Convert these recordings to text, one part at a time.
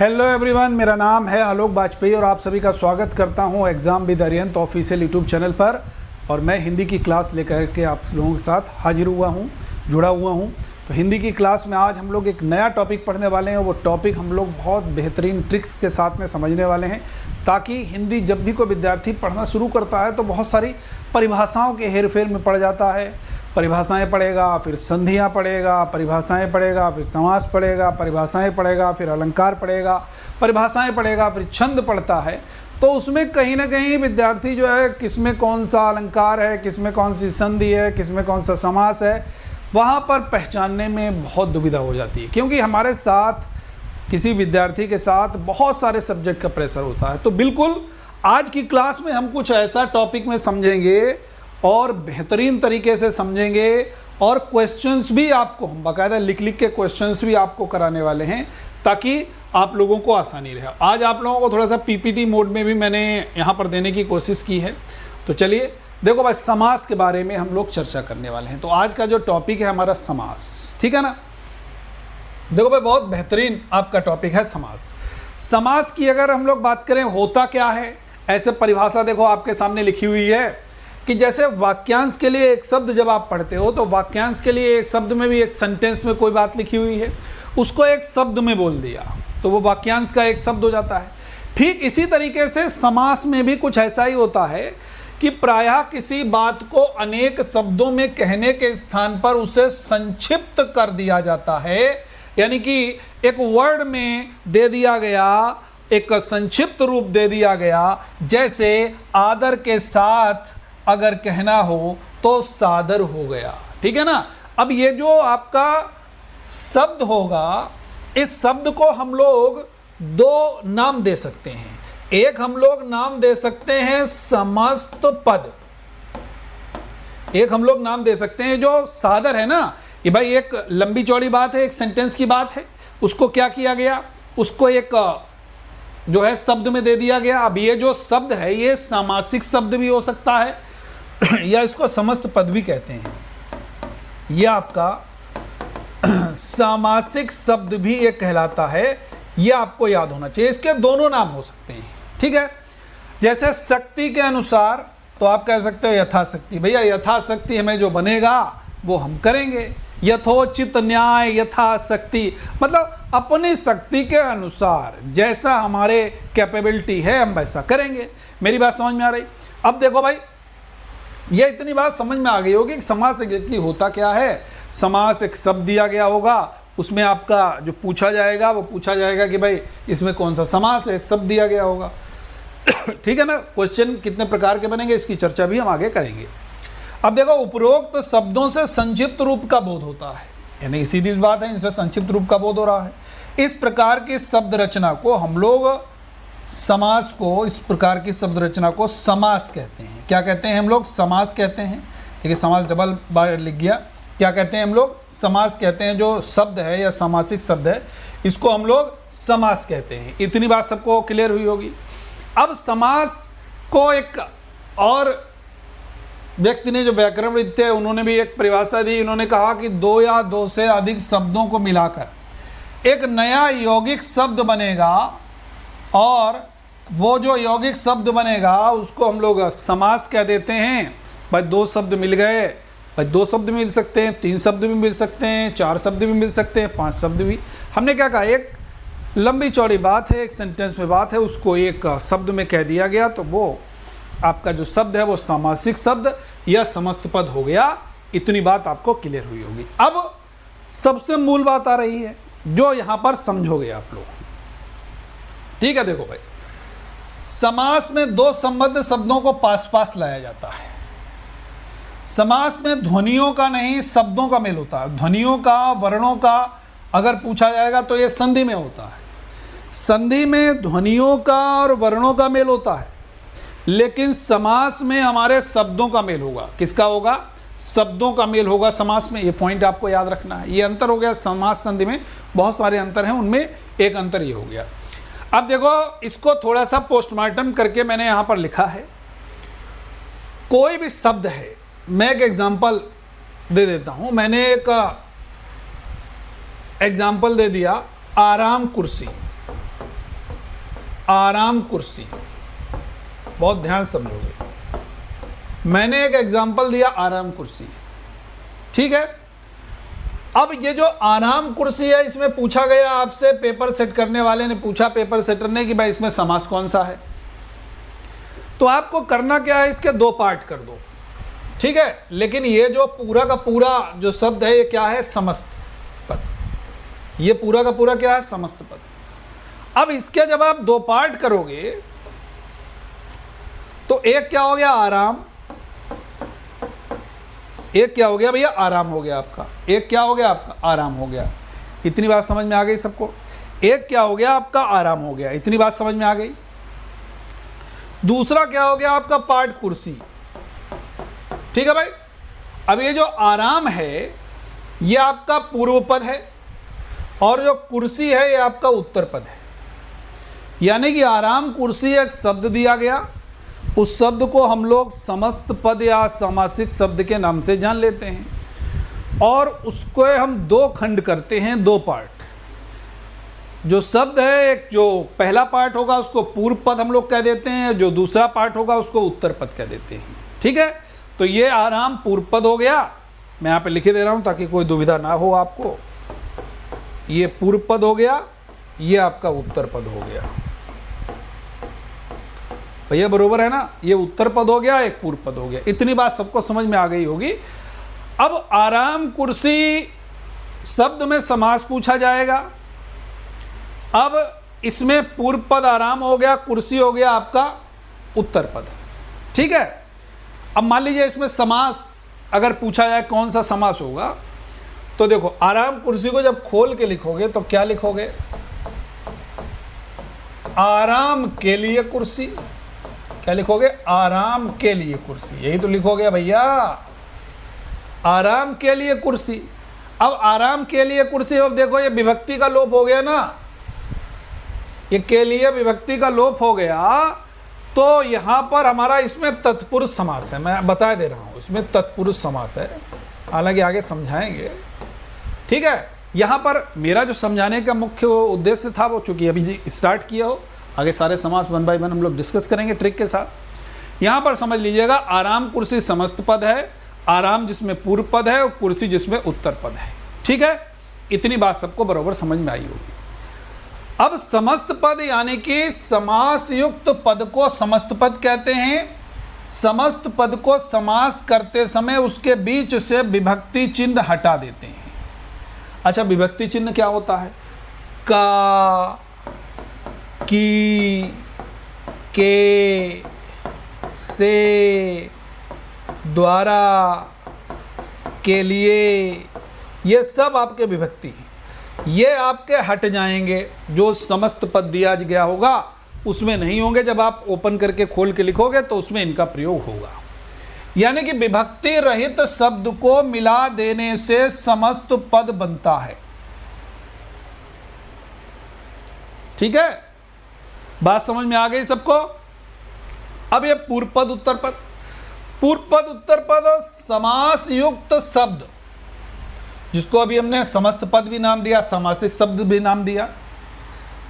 Hello everyone, मेरा नाम है आलोक बाजपेयी और आप सभी का स्वागत करता हूं exam with Arihant official YouTube channel पर। और मैं हिंदी की क्लास लेकर के आप लोगों के साथ हाजिर हुआ हूं, जुड़ा हुआ हूं। तो हिंदी की क्लास में आज हम लोग एक नया टॉपिक पढ़ने वाले हैं। वो टॉपिक हम लोग बहुत बेहतरीन ट्रिक्स के साथ में समझने वाले हैं, ताकि हिंदी जब भी कोई विद्यार्थी पढ़ना शुरू करता है तो बहुत सारी परिभाषाओं के हेरफेर में पड़ जाता है। परिभाषाएं पढ़ेगा, फिर संधियां पढ़ेगा, परिभाषाएं पढ़ेगा, फिर समास पढ़ेगा, परिभाषाएं पढ़ेगा, फिर अलंकार पढ़ेगा, परिभाषाएं पढ़ेगा, फिर छंद पढ़ता है। तो उसमें कहीं ना कहीं विद्यार्थी जो है किसमें कौन सा अलंकार है, किसमें कौन सी संधि है, किसमें कौन सा समास है, वहाँ पर पहचानने में बहुत दुविधा हो जाती है। क्योंकि हमारे साथ किसी विद्यार्थी के साथ बहुत सारे सब्जेक्ट का प्रेशर होता है। तो बिल्कुल आज की क्लास में हम कुछ ऐसा टॉपिक में समझेंगे और बेहतरीन तरीके से समझेंगे, और क्वेश्चंस भी आपको हम बाकायदा लिख के क्वेश्चंस भी आपको कराने वाले हैं, ताकि आप लोगों को आसानी रहे। आज आप लोगों को थोड़ा सा पीपीटी मोड में भी मैंने यहाँ पर देने की कोशिश की है। तो चलिए देखो भाई, समास के बारे में हम लोग चर्चा करने वाले हैं। तो आज का जो टॉपिक है हमारा समास, ठीक है ना। देखो भाई, बहुत बेहतरीन आपका टॉपिक है समास। समास की अगर हम लोग बात करें, होता क्या है, ऐसे परिभाषा देखो आपके सामने लिखी हुई है कि जैसे वाक्यांश के लिए एक शब्द जब आप पढ़ते हो तो वाक्यांश के लिए एक शब्द में भी एक सेंटेंस में कोई बात लिखी हुई है, उसको एक शब्द में बोल दिया तो वो वाक्यांश का एक शब्द हो जाता है। ठीक इसी तरीके से समास में भी कुछ ऐसा ही होता है कि प्रायः किसी बात को अनेक शब्दों में कहने के स्थान पर उसे संक्षिप्त कर दिया जाता है। यानी कि एक वर्ड में दे दिया गया, एक संक्षिप्त रूप दे दिया गया। जैसे आदर के साथ अगर कहना हो तो सादर हो गया, ठीक है ना। अब ये जो आपका शब्द होगा, इस शब्द को हम लोग दो नाम दे सकते हैं। एक हम लोग नाम दे सकते हैं समस्त पद, एक हम लोग नाम दे सकते हैं जो सादर है ना। ये भाई एक लंबी चौड़ी बात है, एक सेंटेंस की बात है, उसको क्या किया गया, उसको एक जो है शब्द में दे दिया गया। अब ये जो शब्द है ये सामासिक शब्द भी हो सकता है या इसको समस्त पद भी कहते हैं। यह आपका सामासिक शब्द भी ये कहलाता है, यह आपको याद होना चाहिए। इसके दोनों नाम हो सकते हैं, ठीक है। जैसे शक्ति के अनुसार तो आप कह सकते हो यथाशक्ति। भैया यथाशक्ति हमें जो बनेगा वो हम करेंगे। यथोचित न्याय यथाशक्ति, मतलब अपनी शक्ति के अनुसार जैसा हमारे कैपेबिलिटी है हम वैसा करेंगे। मेरी बात समझ में आ रही। अब देखो भाई, ये इतनी बात समझ में आ गई होगी कि समास एग्जैक्टली होता क्या है। समास एक शब्द दिया गया होगा, उसमें आपका जो पूछा जाएगा वो पूछा जाएगा कि भाई इसमें कौन सा समास है, एक शब्द दिया गया होगा ठीक है ना। क्वेश्चन कितने प्रकार के बनेंगे इसकी चर्चा भी हम आगे करेंगे। अब देखो, उपरोक्त शब्दों से संक्षिप्त रूप का बोध होता है, यानी सीधी बात है, इनसे संक्षिप्त रूप का बोध हो रहा है। इस प्रकार की शब्द रचना को हम लोग समास को, इस प्रकार की शब्द रचना को समास कहते हैं। क्या कहते हैं हम लोग? समास कहते हैं। ठीक है, समास डबल बार लिख गया। क्या कहते हैं हम लोग? समास कहते हैं। जो शब्द है या सामासिक शब्द है इसको हम लोग समास कहते हैं। इतनी बात सबको क्लियर हुई होगी। अब समास को एक और व्यक्ति ने, जो व्याकरणविद थे, उन्होंने भी एक परिभाषा दी। उन्होंने कहा कि दो या दो से अधिक शब्दों को मिलाकर एक नया यौगिक शब्द बनेगा, और वो जो यौगिक शब्द बनेगा उसको हम लोग समास कह देते हैं। भाई दो शब्द मिल गए, भाई दो शब्द मिल सकते हैं, तीन शब्द भी मिल सकते हैं, चार शब्द भी मिल सकते हैं, पांच शब्द भी। हमने क्या कहा, एक लंबी चौड़ी बात है, एक सेंटेंस में बात है, उसको एक शब्द में कह दिया गया तो वो आपका जो शब्द है वो सामासिक शब्द या समस्त पद हो गया। इतनी बात आपको क्लियर हुई होगी। अब सबसे मूल बात आ रही है जो यहाँ पर समझोगे आप लोग, ठीक है। देखो भाई, समास में दो संबद्ध शब्दों को पास पास लाया जाता है। समास में ध्वनियों का नहीं, शब्दों का मेल होता है। ध्वनियों का, वर्णों का अगर पूछा जाएगा तो ये संधि में होता है। संधि में ध्वनियों का और वर्णों का मेल होता है, लेकिन समास में हमारे शब्दों का मेल होगा। किसका होगा? शब्दों का मेल होगा समास में। ये पॉइंट आपको याद रखना है। ये अंतर हो गया। समास संधि में बहुत सारे अंतर हैं, उनमें एक अंतर ये हो गया। अब देखो, इसको थोड़ा सा पोस्टमार्टम करके मैंने यहाँ पर लिखा है। कोई भी शब्द है, मैं एक एग्जाम्पल दे देता हूँ। मैंने एक एग्जाम्पल दे दिया, आराम कुर्सी। आराम कुर्सी, बहुत ध्यान समझोगे। मैंने एक एग्जाम्पल दिया आराम कुर्सी, ठीक है। अब ये जो आराम कुर्सी है, इसमें पूछा गया आपसे, पेपर सेट करने वाले ने पूछा पेपर सेटर ने कि भाई इसमें समास कौन सा है। तो आपको करना क्या है, इसके दो पार्ट कर दो, ठीक है। लेकिन ये जो पूरा का पूरा जो शब्द है ये क्या है, समस्त पद। ये पूरा का पूरा क्या है, समस्त पद। अब इसके जब आप दो पार्ट करोगे तो एक क्या हो गया, आराम। एक क्या हो गया भैया, आराम हो गया आपका। एक क्या हो गया आपका, आराम हो गया। इतनी बात समझ में आ गई सबको। एक क्या हो गया आपका, आराम हो गया। इतनी बात समझ में आ गई। दूसरा क्या हो गया आपका, पार्ट कुर्सी, ठीक है भाई। अब ये जो आराम है ये आपका पूर्व पद है और जो कुर्सी है ये आपका उत्तर पद है। यानी कि आराम कुर्सी एक शब्द दिया गया, उस शब्द को हम लोग समस्त पद या समासिक शब्द के नाम से जान लेते हैं और उसको हम दो खंड करते हैं, दो पार्ट। जो शब्द है, एक जो पहला पार्ट होगा उसको पूर्व पद हम लोग कह देते हैं, जो दूसरा पार्ट होगा उसको उत्तर पद कह देते हैं, ठीक है। तो ये आराम पूर्व पद हो गया। मैं यहाँ पे लिखे दे रहा हूँ ताकि कोई दुविधा ना हो आपको। ये पूर्व पद हो गया, ये आपका उत्तर पद हो गया। भैया बरोबर है ना, ये उत्तर पद हो गया, एक पूर्व पद हो गया। इतनी बात सबको समझ में आ गई होगी। अब आराम कुर्सी शब्द में समास पूछा जाएगा। अब इसमें पूर्व पद आराम हो गया, कुर्सी हो गया आपका उत्तर पद, ठीक है। अब मान लीजिए इसमें समास अगर पूछा जाए कौन सा समास होगा, तो देखो आराम कुर्सी को जब खोल के लिखोगे तो क्या लिखोगे, आराम के लिए कुर्सी। क्या लिखोगे, आराम के लिए कुर्सी। यही तो लिखोगे भैया, आराम के लिए कुर्सी। अब आराम के लिए कुर्सी, अब देखो ये विभक्ति का लोप हो गया ना, ये के लिए विभक्ति का लोप हो गया। तो यहां पर हमारा इसमें तत्पुरुष समास है। मैं बता दे रहा हूं, इसमें तत्पुरुष समास है, हालांकि आगे समझाएंगे, ठीक है। यहां पर मेरा जो समझाने का मुख्य उद्देश्य था वो चूंकि अभी स्टार्ट किया हो, आगे सारे समास वन बाय वन हम लोग डिस्कस करेंगे ट्रिक के साथ। यहां पर समझ लीजिएगा, आराम कुर्सी समस्त पद है, आराम जिसमें पूर्व पद है और कुर्सी जिसमें उत्तर पद है, ठीक है। इतनी बात सबको बराबर समझ में आई होगी। अब समस्त पद यानी कि समास युक्त पद को समस्त पद कहते हैं। समस्त पद को समास करते समय उसके बीच से विभक्ति चिन्ह हटा देते हैं। अच्छा, विभक्ति चिन्ह क्या होता है, का, की, के, से, द्वारा, के लिए, ये सब आपके विभक्ति हैं। ये आपके हट जाएंगे, जो समस्त पद दिया गया होगा उसमें नहीं होंगे। जब आप ओपन करके खोल के लिखोगे तो उसमें इनका प्रयोग होगा। यानी कि विभक्ति रहित शब्द को मिला देने से समस्त पद बनता है, ठीक है। बात समझ में आ गई सबको। अब ये पूर्व पद उत्तर पद, पूर्व पद उत्तर पद समास युक्त शब्द, जिसको अभी हमने समस्त पद भी नाम दिया, समासिक शब्द भी नाम दिया,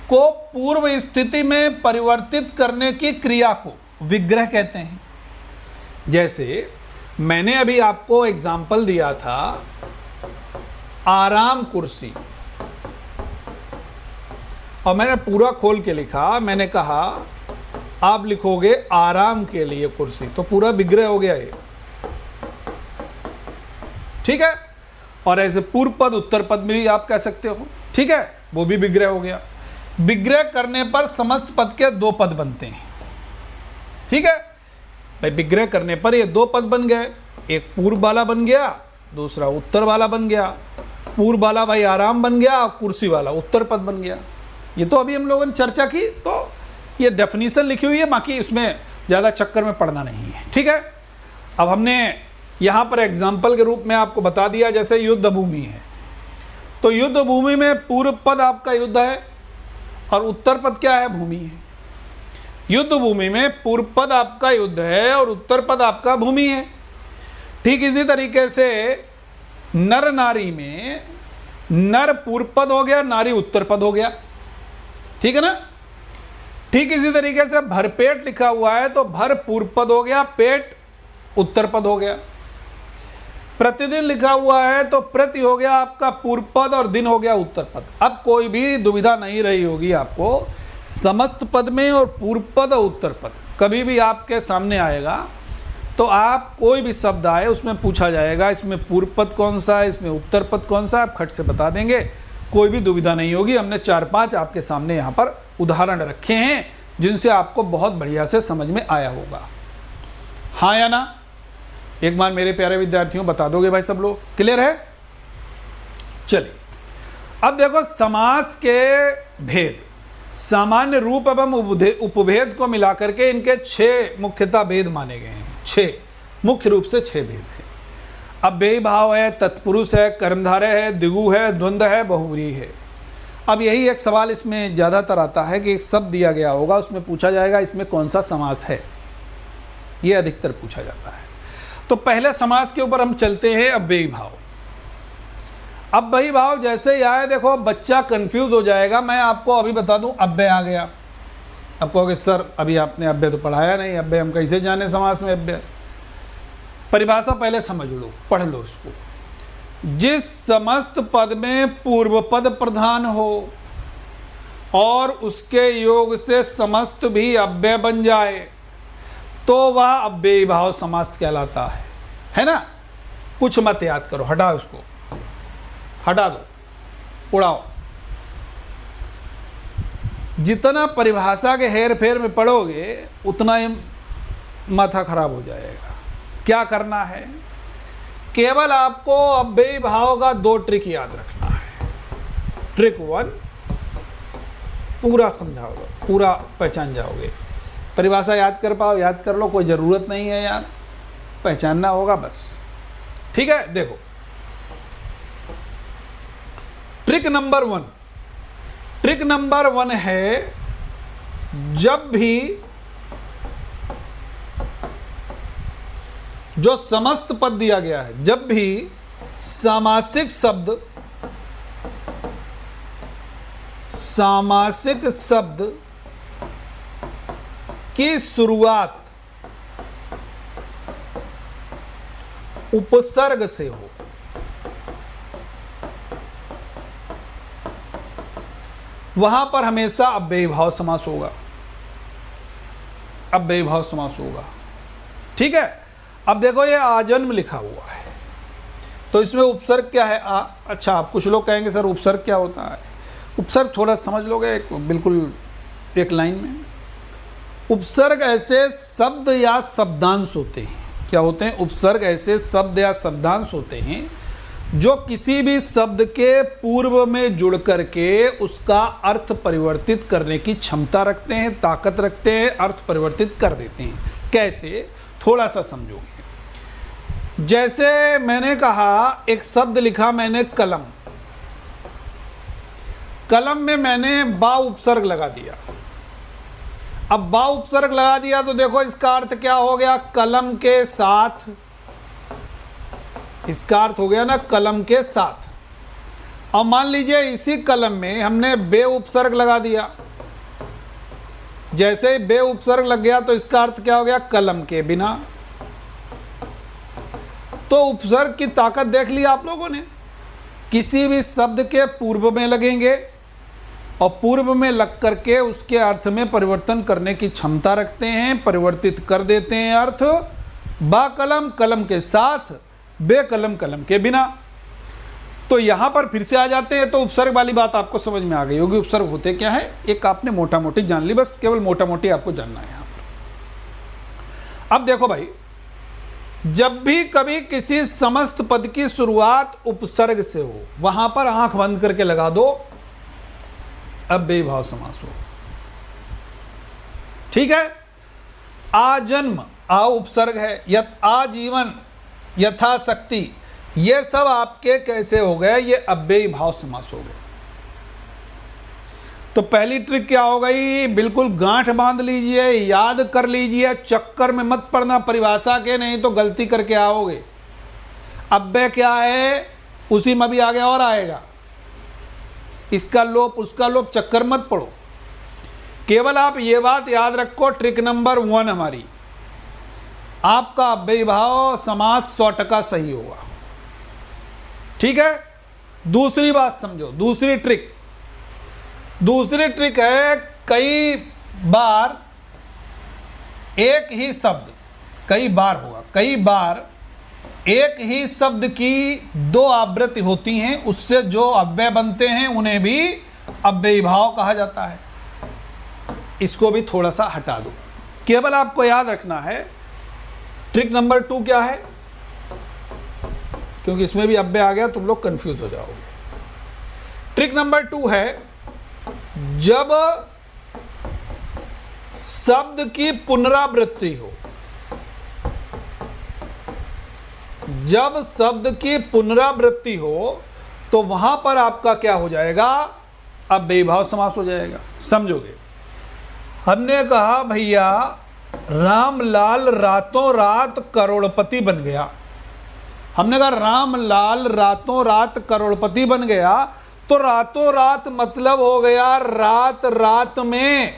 को पूर्व स्थिति में परिवर्तित करने की क्रिया को विग्रह कहते हैं। जैसे मैंने अभी आपको एग्जाम्पल दिया था आराम कुर्सी, और मैंने पूरा खोल के लिखा। मैंने कहा आप लिखोगे आराम के लिए कुर्सी, तो पूरा विग्रह हो गया ये, ठीक है। और ऐसे पूर्व पद उत्तर पद में भी आप कह सकते हो, ठीक है, वो भी विग्रह हो गया। विग्रह करने पर समस्त पद के दो पद बनते हैं, ठीक है भाई। विग्रह करने पर ये दो पद बन गए, एक पूर्व वाला बन गया, दूसरा उत्तर वाला बन गया। पूर्व वाला भाई आराम बन गया, कुर्सी वाला उत्तर पद बन गया। ये तो अभी हम लोगों ने चर्चा की, तो ये डेफिनेशन लिखी हुई है, बाकी इसमें ज़्यादा चक्कर में पड़ना नहीं है, ठीक है। अब हमने यहाँ पर एग्जाम्पल के रूप में आपको बता दिया, जैसे युद्ध भूमि है, तो युद्ध भूमि में पूर्व पद आपका युद्ध है और उत्तर पद क्या है, भूमि है। युद्ध भूमि में पूर्व पद आपका युद्ध है और उत्तर पद आपका भूमि है। ठीक इसी तरीके से नर नारी में नर पूर्व पद हो गया, नारी उत्तर पद हो गया, ठीक है ना। ठीक इसी तरीके से भरपेट लिखा हुआ है तो भर पूर्व पद हो गया, पेट उत्तर पद हो गया। प्रतिदिन लिखा हुआ है तो प्रति हो गया आपका पूर्व पद और दिन हो गया उत्तर पद। अब कोई भी दुविधा नहीं रही होगी आपको, समस्त पद में और पूर्व पद और उत्तर पद कभी भी आपके सामने आएगा तो आप कोई भी शब्द आए उसमें पूछा जाएगा इसमें पूर्व पद कौन सा है, इसमें उत्तर पद कौन सा है, आप खट से बता देंगे, कोई भी दुविधा नहीं होगी। हमने 4-5 आपके सामने यहाँ पर उदाहरण रखे हैं जिनसे आपको बहुत बढ़िया से समझ में आया होगा। हाँ या ना? एक बार मेरे प्यारे विद्यार्थियों बता दोगे भाई सब लोग? क्लियर है? चलिए अब देखो समास के भेद, सामान्य रूप एवं उपभेद को मिलाकर के इनके 6 मुख्यतः भेद माने गए हैं। 6 मुख्य रूप से 6 भेद है। अव्ययी भाव है, तत्पुरुष है, कर्मधारय है, द्विगु है, द्वंद्व है, बहुव्रीहि है। अब यही एक सवाल इसमें ज़्यादातर आता है कि एक शब्द दिया गया होगा उसमें पूछा जाएगा इसमें कौन सा समास है, ये अधिकतर पूछा जाता है। तो पहले समास के ऊपर हम चलते हैं अव्ययी भाव। अव्ययी भाव जैसे ही आए देखो बच्चा कंफ्यूज हो जाएगा। मैं आपको अभी बता दूं अव्यय आ गया, अब कहोगे सर अभी आपने अव्यय तो पढ़ाया नहीं, अव्यय हम कैसे जाने समास में अव्यय? परिभाषा पहले समझ लो, पढ़ लो इसको। जिस समस्त पद में पूर्व पद प्रधान हो और उसके योग से समस्त भी अव्यय बन जाए तो वह अव्ययी भाव समास कहलाता है ना? कुछ मत याद करो, हटाओ इसको, हटा दो, उड़ाओ। जितना परिभाषा के हेर फेर में पढ़ोगे उतना ही माथा खराब हो जाएगा। क्या करना है? केवल आपको अव्ययी भाव का 2 ट्रिक याद रखना है। ट्रिक 1 पूरा समझाओगे, पूरा पहचान जाओगे। परिभाषा याद कर पाओ, याद कर लो, कोई ज़रूरत नहीं है यार, पहचानना होगा बस। ठीक है, देखो ट्रिक नंबर 1। ट्रिक नंबर 1 है जब भी जो समस्त पद दिया गया है, जब भी सामासिक शब्द की शुरुआत उपसर्ग से हो, वहां पर हमेशा अव्ययी भाव समास होगा, अव्ययी भाव समास होगा। ठीक है, अब देखो ये आजन्म लिखा हुआ है तो इसमें उपसर्ग क्या है? अच्छा, आप कुछ लोग कहेंगे सर उपसर्ग क्या होता है? उपसर्ग थोड़ा समझ लोगे बिल्कुल एक लाइन में। उपसर्ग ऐसे शब्द या शब्दांश होते हैं। क्या होते हैं? उपसर्ग ऐसे शब्द या शब्दांश होते हैं जो किसी भी शब्द के पूर्व में जुड़ करके उसका अर्थ परिवर्तित करने की क्षमता रखते हैं, ताकत रखते हैं, अर्थ परिवर्तित कर देते हैं। कैसे? थोड़ा सा समझोगे। जैसे मैंने कहा एक शब्द लिखा मैंने कलम, कलम में मैंने बा उपसर्ग लगा दिया। अब बा उपसर्ग लगा दिया तो देखो इसका अर्थ क्या हो गया? कलम के साथ, इसका अर्थ हो गया ना कलम के साथ। अब मान लीजिए इसी कलम में हमने बे उपसर्ग लगा दिया, जैसे ही बे उपसर्ग लग गया तो इसका अर्थ क्या हो गया? कलम के बिना। तो उपसर्ग की ताकत देख ली आप लोगों ने। किसी भी शब्द के पूर्व में लगेंगे और पूर्व में लग करके उसके अर्थ में परिवर्तन करने की क्षमता रखते हैं, परिवर्तित कर देते हैं अर्थ। बा कलम, कलम के साथ, बे कलम, कलम के बिना। तो यहां पर फिर से आ जाते हैं। तो उपसर्ग वाली बात आपको समझ में आ गई होगी। उपसर्ग होते क्या है एक आपने मोटा मोटी जान ली, बस केवल मोटा मोटी आपको जानना है यहां पर। अब देखो भाई, जब भी कभी किसी समस्त पद की शुरुआत उपसर्ग से हो वहां पर आंख बंद करके लगा दो, अव्ययी भाव समास हो। ठीक है। आजन्म आ उपसर्ग है, आजीवन, यथाशक्ति, ये सब आपके कैसे हो गए? ये अव्ययी भाव समास हो गए। तो पहली ट्रिक क्या हो गई? बिल्कुल गांठ बांध लीजिए, याद कर लीजिए, चक्कर में मत पड़ना परिभाषा के, नहीं तो गलती करके आओगे। अव्यय क्या है उसी में भी आगे और आएगा, इसका लोप उसका लोप, चक्कर मत पड़ो। केवल आप ये बात याद रखो, ट्रिक नंबर 1 हमारी, आपका अव्ययीभाव समास 100% सही होगा। ठीक है। दूसरी बात समझो, दूसरी ट्रिक है, कई बार एक ही शब्द, कई बार एक ही शब्द की 2 आवृत्ति होती हैं, उससे जो अव्यय बनते हैं उन्हें भी अव्ययीभाव कहा जाता है। इसको भी थोड़ा सा हटा दो। केवल आपको याद रखना है ट्रिक नंबर 2 क्या है, क्योंकि इसमें भी अव्यय आ गया तुम लोग कंफ्यूज हो जाओगे। ट्रिक नंबर 2 है, जब शब्द की पुनरावृत्ति हो, जब शब्द की पुनरावृत्ति हो तो वहां पर आपका क्या हो जाएगा, अव्ययीभाव समास हो जाएगा। समझोगे। हमने कहा भैया रामलाल रातों रात करोड़पति बन गया, हमने कहा रामलाल रातों रात करोड़पति बन गया, तो रातों रात मतलब हो गया रात रात में,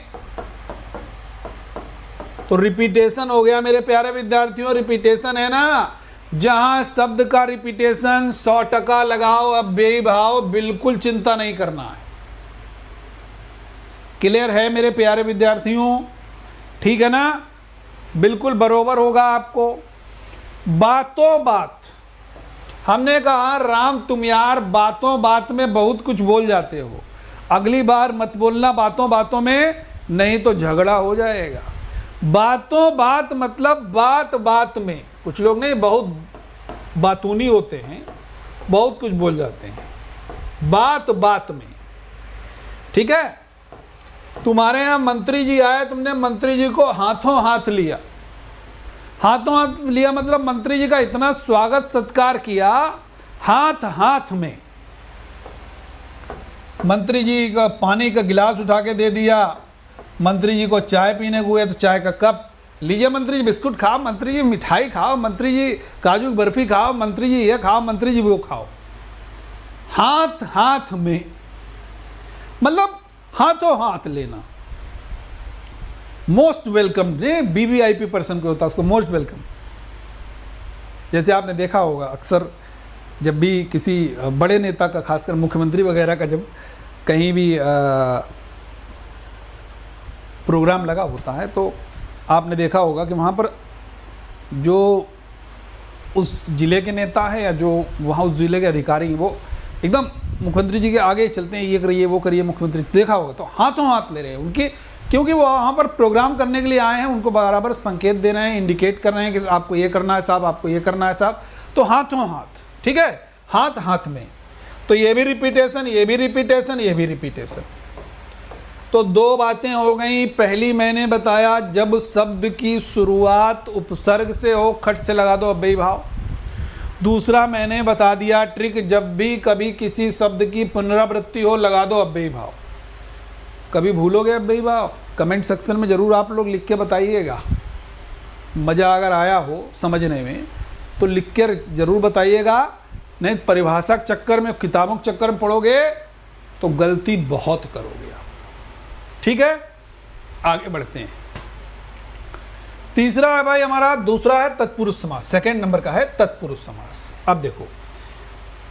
तो रिपीटेशन हो गया मेरे प्यारे विद्यार्थियों। रिपीटेशन है ना, जहां शब्द का रिपीटेशन 100% लगाओ, अव्ययीभाव बिल्कुल चिंता नहीं करना है। क्लियर है मेरे प्यारे विद्यार्थियों? ठीक है ना, बिल्कुल बरोबर होगा आपको। बातों बात, हमने कहा राम तुम यार बातों बात में बहुत कुछ बोल जाते हो, अगली बार मत बोलना बातों बातों में, नहीं तो झगड़ा हो जाएगा। बातों बात मतलब बात बात में, कुछ लोग नहीं बहुत बातूनी होते हैं, बहुत कुछ बोल जाते हैं बात बात में। ठीक है। तुम्हारे यहाँ मंत्री जी आए, तुमने मंत्री जी को हाथों हाथ लिया, हाथों हाथ लिया मतलब मंत्री जी का इतना स्वागत सत्कार किया, हाथ हाथ में। मंत्री जी का पानी का गिलास उठा के दे दिया, मंत्री जी को चाय पीने को हुए तो चाय का कप, लीजिए मंत्री जी बिस्कुट खाओ, मंत्री जी मिठाई खाओ, मंत्री जी काजू की बर्फी खाओ, मंत्री जी ये खाओ, मंत्री जी वो खाओ। हाथ हाथ में मतलब हाथों हाथ लेना। मोस्ट वेलकम, BVIP पर्सन को होता है उसको मोस्ट वेलकम। जैसे आपने देखा होगा अक्सर जब भी किसी बड़े नेता का, खासकर मुख्यमंत्री वगैरह का जब कहीं भी प्रोग्राम लगा होता है तो आपने देखा होगा कि वहाँ पर जो उस ज़िले के नेता है या जो वहाँ उस ज़िले के अधिकारी वो एकदम मुख्यमंत्री जी के आगे चलते हैं, ये करिए वो करिए, मुख्यमंत्री देखा होगा तो हाथों हाथ ले रहे हैं उनके, क्योंकि वो वहाँ पर प्रोग्राम करने के लिए आए हैं, उनको बराबर संकेत दे रहे हैं, इंडिकेट कर रहे हैं कि आपको ये करना है साहब, आपको ये करना है साहब, तो हाथों हाथ। ठीक है, हाथ हाथ में। तो ये भी रिपीटेशन, ये भी रिपीटेशन, ये भी रिपीटेशन। तो 2 बातें हो गई। पहली मैंने बताया जब शब्द की शुरुआत उपसर्ग से हो, खट से लगा दो अव्ययीभाव। दूसरा मैंने बता दिया ट्रिक, जब भी कभी किसी शब्द की पुनरावृत्ति हो लगा दो अव्ययीभाव। कभी भूलोगे अव्ययीभाव? कमेंट सेक्शन में ज़रूर आप लोग लिख के बताइएगा। मज़ा अगर आया हो समझने में तो लिख कर ज़रूर बताइएगा, नहीं परिभाषा के चक्कर में, किताबों के चक्कर में पढ़ोगे तो गलती बहुत करोगे आप। ठीक है, आगे बढ़ते हैं। तीसरा है भाई हमारा, दूसरा है तत्पुरुष समास, सेकंड नंबर का है तत्पुरुष समास। अब देखो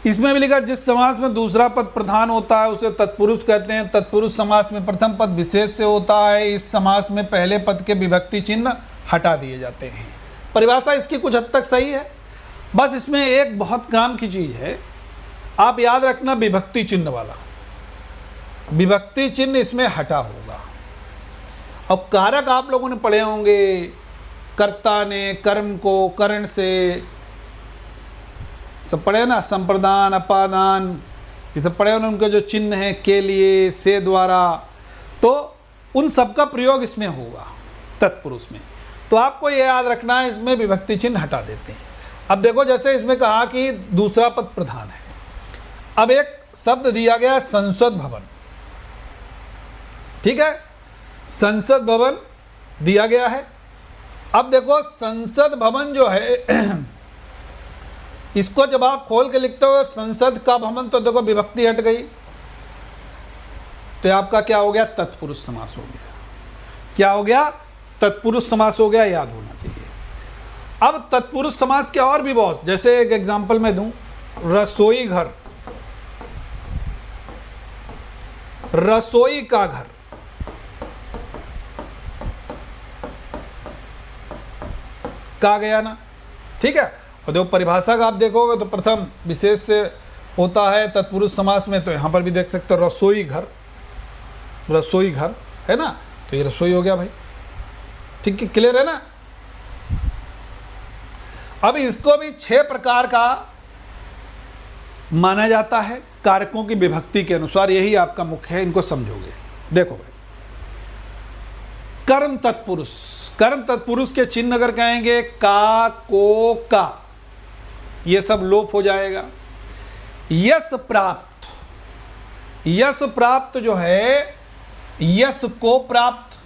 इसमें भी लिखा जिस समास में दूसरा पद प्रधान होता है उसे तत्पुरुष कहते हैं। तत्पुरुष समास में प्रथम पद विशेष से होता है। इस समास में पहले पद के विभक्ति चिन्ह हटा दिए जाते हैं। परिभाषा इसकी कुछ हद तक सही है, बस इसमें एक बहुत काम की चीज़ है, आप याद रखना विभक्ति चिन्ह वाला, विभक्ति चिन्ह इसमें हटा होगा। और कारक आप लोगों ने पढ़े होंगे, कर्ता ने कर्म को करण से, सब पढ़े ना, संप्रदान अपादान, ये सब पढ़े होंगे। उनके जो चिन्ह हैं के लिए, से द्वारा, तो उन सब का प्रयोग इसमें होगा तत्पुरुष में। तो आपको ये याद रखना है, इसमें विभक्ति चिन्ह हटा देते हैं। अब देखो जैसे इसमें कहा कि दूसरा पद प्रधान है, अब एक शब्द दिया गया संसद भवन। ठीक है, संसद भवन दिया गया है। अब देखो संसद भवन जो है इसको जब आप खोल के लिखते हो संसद का भवन, तो देखो विभक्ति हट गई, तो आपका क्या हो गया, तत्पुरुष समास हो गया। क्या हो गया, तत्पुरुष समास हो गया, याद होना चाहिए। अब तत्पुरुष समास के और भी बहुत, जैसे एक एग्जांपल मैं दूं, रसोई घर, रसोई का घर, कहा गया ना, ठीक है। और देखो परिभाषा का आप देखोगे तो प्रथम विशेष से होता है तत्पुरुष समास में, तो यहां पर भी देख सकते हो रसोई घर, रसोई घर है ना, तो ये रसोई हो गया भाई, ठीक है, क्लियर है ना। अब इसको भी 6 प्रकार का माना जाता है कारकों की विभक्ति के अनुसार, यही आपका मुख्य है, इनको समझोगे। देखो भाई, कर्म तत्पुरुष, कर्म तत्पुरुष के चिन्ह अगर कहेंगे का, को, का, ये सब लोप हो जाएगा। यश प्राप्त, यश प्राप्त जो है, यश को प्राप्त,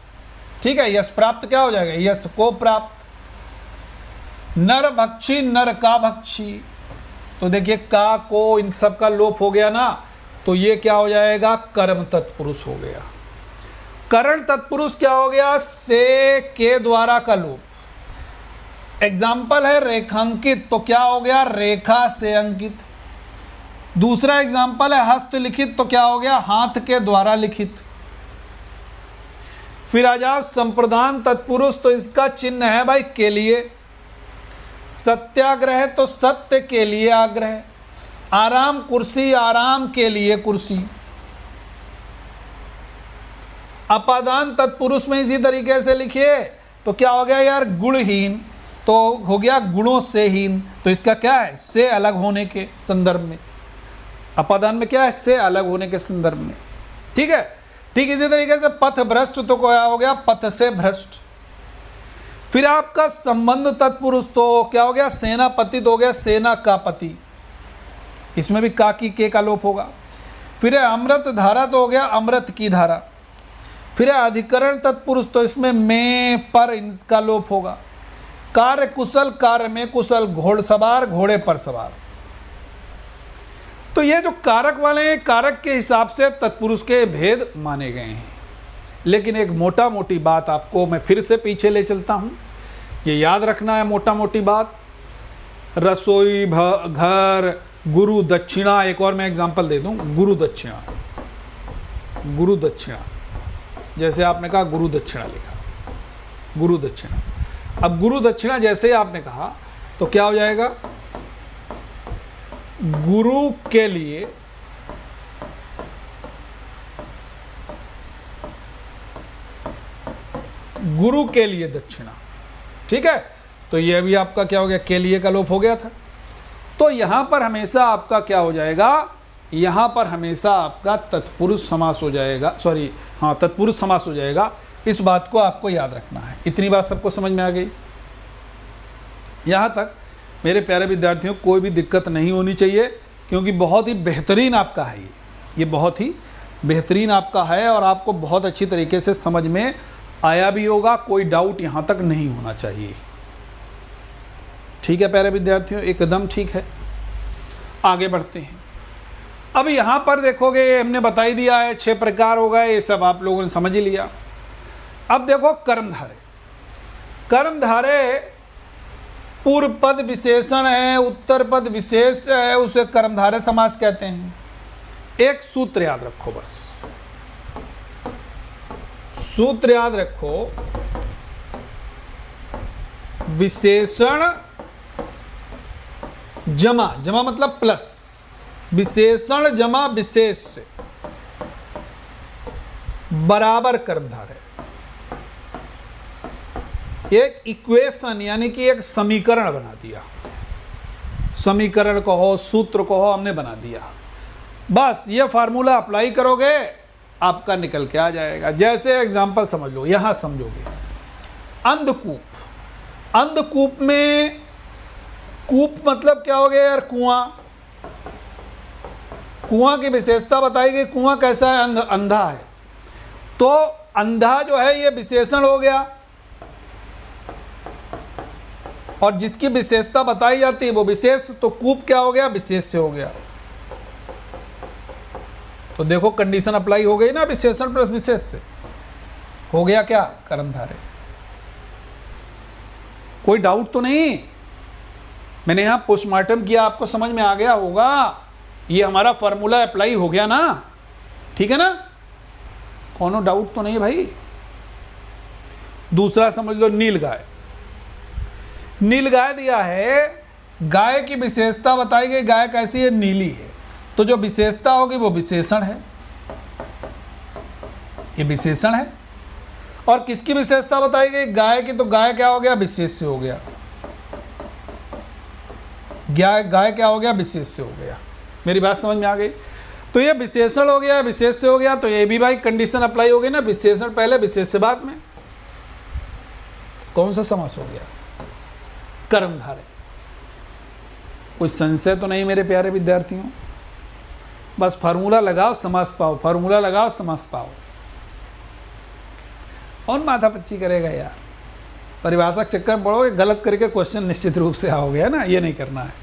ठीक है, यश प्राप्त क्या हो जाएगा, यश को प्राप्त। नर भक्षी, नर का भक्षी, तो देखिए का, को, इन सब का लोप हो गया ना, तो ये क्या हो जाएगा, कर्म तत्पुरुष हो गया। करण तत्पुरुष क्या हो गया, से, के द्वारा का लोप। एग्जाम्पल है रेखांकित, तो क्या हो गया, रेखा से अंकित। दूसरा एग्जाम्पल है हस्तलिखित, तो क्या हो गया, हाथ के द्वारा लिखित। फिर आ जाओ संप्रदान तत्पुरुष, तो इसका चिन्ह है भाई के लिए। सत्याग्रह, तो सत्य के लिए आग्रह। आराम कुर्सी, आराम के लिए कुर्सी। अपादान तत्पुरुष में इसी तरीके से लिखिए, तो क्या हो गया यार, गुणहीन, तो हो गया गुणों से हीन, तो इसका क्या है, से अलग होने के संदर्भ में। अपादान में क्या है, से अलग होने के संदर्भ में, ठीक है। ठीक इसी तरीके से पथ भ्रष्ट, तो क्या हो गया, पथ से भ्रष्ट। फिर आपका संबंध तत्पुरुष, तो क्या हो गया, सेनापति, तो हो गया सेना का पति, इसमें भी का की के का लोप होगा। फिर है अमृत धारा, तो हो गया अमृत की धारा। फिर है अधिकरण तत्पुरुष, तो इसमें में, पर, इनका लोप होगा। कार्य कुशल, कार्य में कुशल, घोड़सवार, घोड़े पर सवार। तो ये जो कारक वाले हैं, कारक के हिसाब से तत्पुरुष के भेद माने गए हैं। लेकिन एक मोटा मोटी बात आपको मैं फिर से पीछे ले चलता हूं, ये याद रखना है मोटा मोटी बात। रसोई घर, गुरु दक्षिणा, एक और मैं एग्जांपल दे दूं, गुरु दक्षिणा, गुरु दक्षिणा, जैसे आपने कहा गुरु दक्षिणा लिखा, गुरु दक्षिणा। अब गुरु दक्षिणा जैसे आपने कहा, तो क्या हो जाएगा, गुरु के लिए गुरु के लिए दक्षिणा, ठीक है। तो ये भी आपका क्या हो गया, के लिए का लोप हो गया था। तो यहां पर हमेशा आपका क्या हो जाएगा, यहां पर हमेशा आपका तत्पुरुष समास हो जाएगा, सॉरी हाँ, तत्पुरुष समास हो जाएगा। इस बात को आपको याद रखना है। इतनी बात सबको समझ में आ गई? यहां तक मेरे प्यारे विद्यार्थियों कोई भी दिक्कत नहीं होनी चाहिए, क्योंकि बहुत ही बेहतरीन आपका है ये बहुत ही बेहतरीन आपका है, और आपको बहुत अच्छी तरीके से समझ में आया भी होगा, कोई डाउट यहाँ तक नहीं होना चाहिए। ठीक है प्यारे विद्यार्थियों, एकदम ठीक है। आगे बढ़ते हैं। अब यहाँ पर देखोगे, हमने बता ही दिया है 6 प्रकार हो गए, ये सब आप लोगों ने समझ ही लिया। अब देखो कर्मधारय, कर्मधारय पूर्व पद विशेषण है, उत्तर पद विशेष है, उसे कर्मधारय समास कहते हैं। एक सूत्र याद रखो, बस सूत्र याद रखो, विशेषण जमा, जमा मतलब प्लस, विशेषण जमा विशेष से बराबर कर्मधारय। एक इक्वेशन यानी कि एक समीकरण बना दिया, समीकरण कहो, सूत्र कहो, हमने बना दिया। बस ये फार्मूला अप्लाई करोगे, आपका निकल के आ जाएगा। जैसे एग्जांपल समझ लो, यहां समझोगे, अंधकूप, अंधकूप में कूप मतलब क्या हो गया यार, कुआं। कुआं की विशेषता बताई गई, कुआं कैसा है, अंधा है। तो अंधा जो है ये विशेषण हो गया, और जिसकी विशेषता बताई जाती है वो विशेष, तो कूप क्या हो गया, विशेष से हो गया। तो देखो कंडीशन अप्लाई हो गई ना, विशेषण प्लस विशेष से। हो गया क्या? कर्मधारय। कोई डाउट तो नहीं? मैंने यहां पोस्टमार्टम किया, आपको समझ में आ गया होगा। ये हमारा फॉर्मूला अप्लाई हो गया ना, ठीक है ना? कोनो डाउट तो नहीं भाई। दूसरा समझ लो, नीलगाय। नीलगाय दिया है, गाय की विशेषता बताई गई, गाय कैसी है? नीली है। तो जो विशेषता होगी वो विशेषण है, ये विशेषण है। और किसकी विशेषता बताई गई? गाय की। तो गाय क्या हो गया? विशेष्य हो गया। गाय क्या हो गया? विशेष्य हो गया। मेरी बात समझ में आ गई? तो ये विशेषण हो गया, विशेष्य हो गया, तो ये भी भाई कंडीशन अप्लाई हो गई ना, विशेषण पहले विशेष्य बाद में। कौन सा समास हो गया? कर्मधारय। कोई संशय तो नहीं मेरे प्यारे विद्यार्थियों? बस फार्मूला लगाओ, समास पाओ, फार्मूला लगाओ, समास पाओ। कौन माथा पच्ची करेगा यार? परिभाषा के चक्कर में पड़ोगे, गलत करके क्वेश्चन निश्चित रूप से आओगे, है ना? ये नहीं करना है।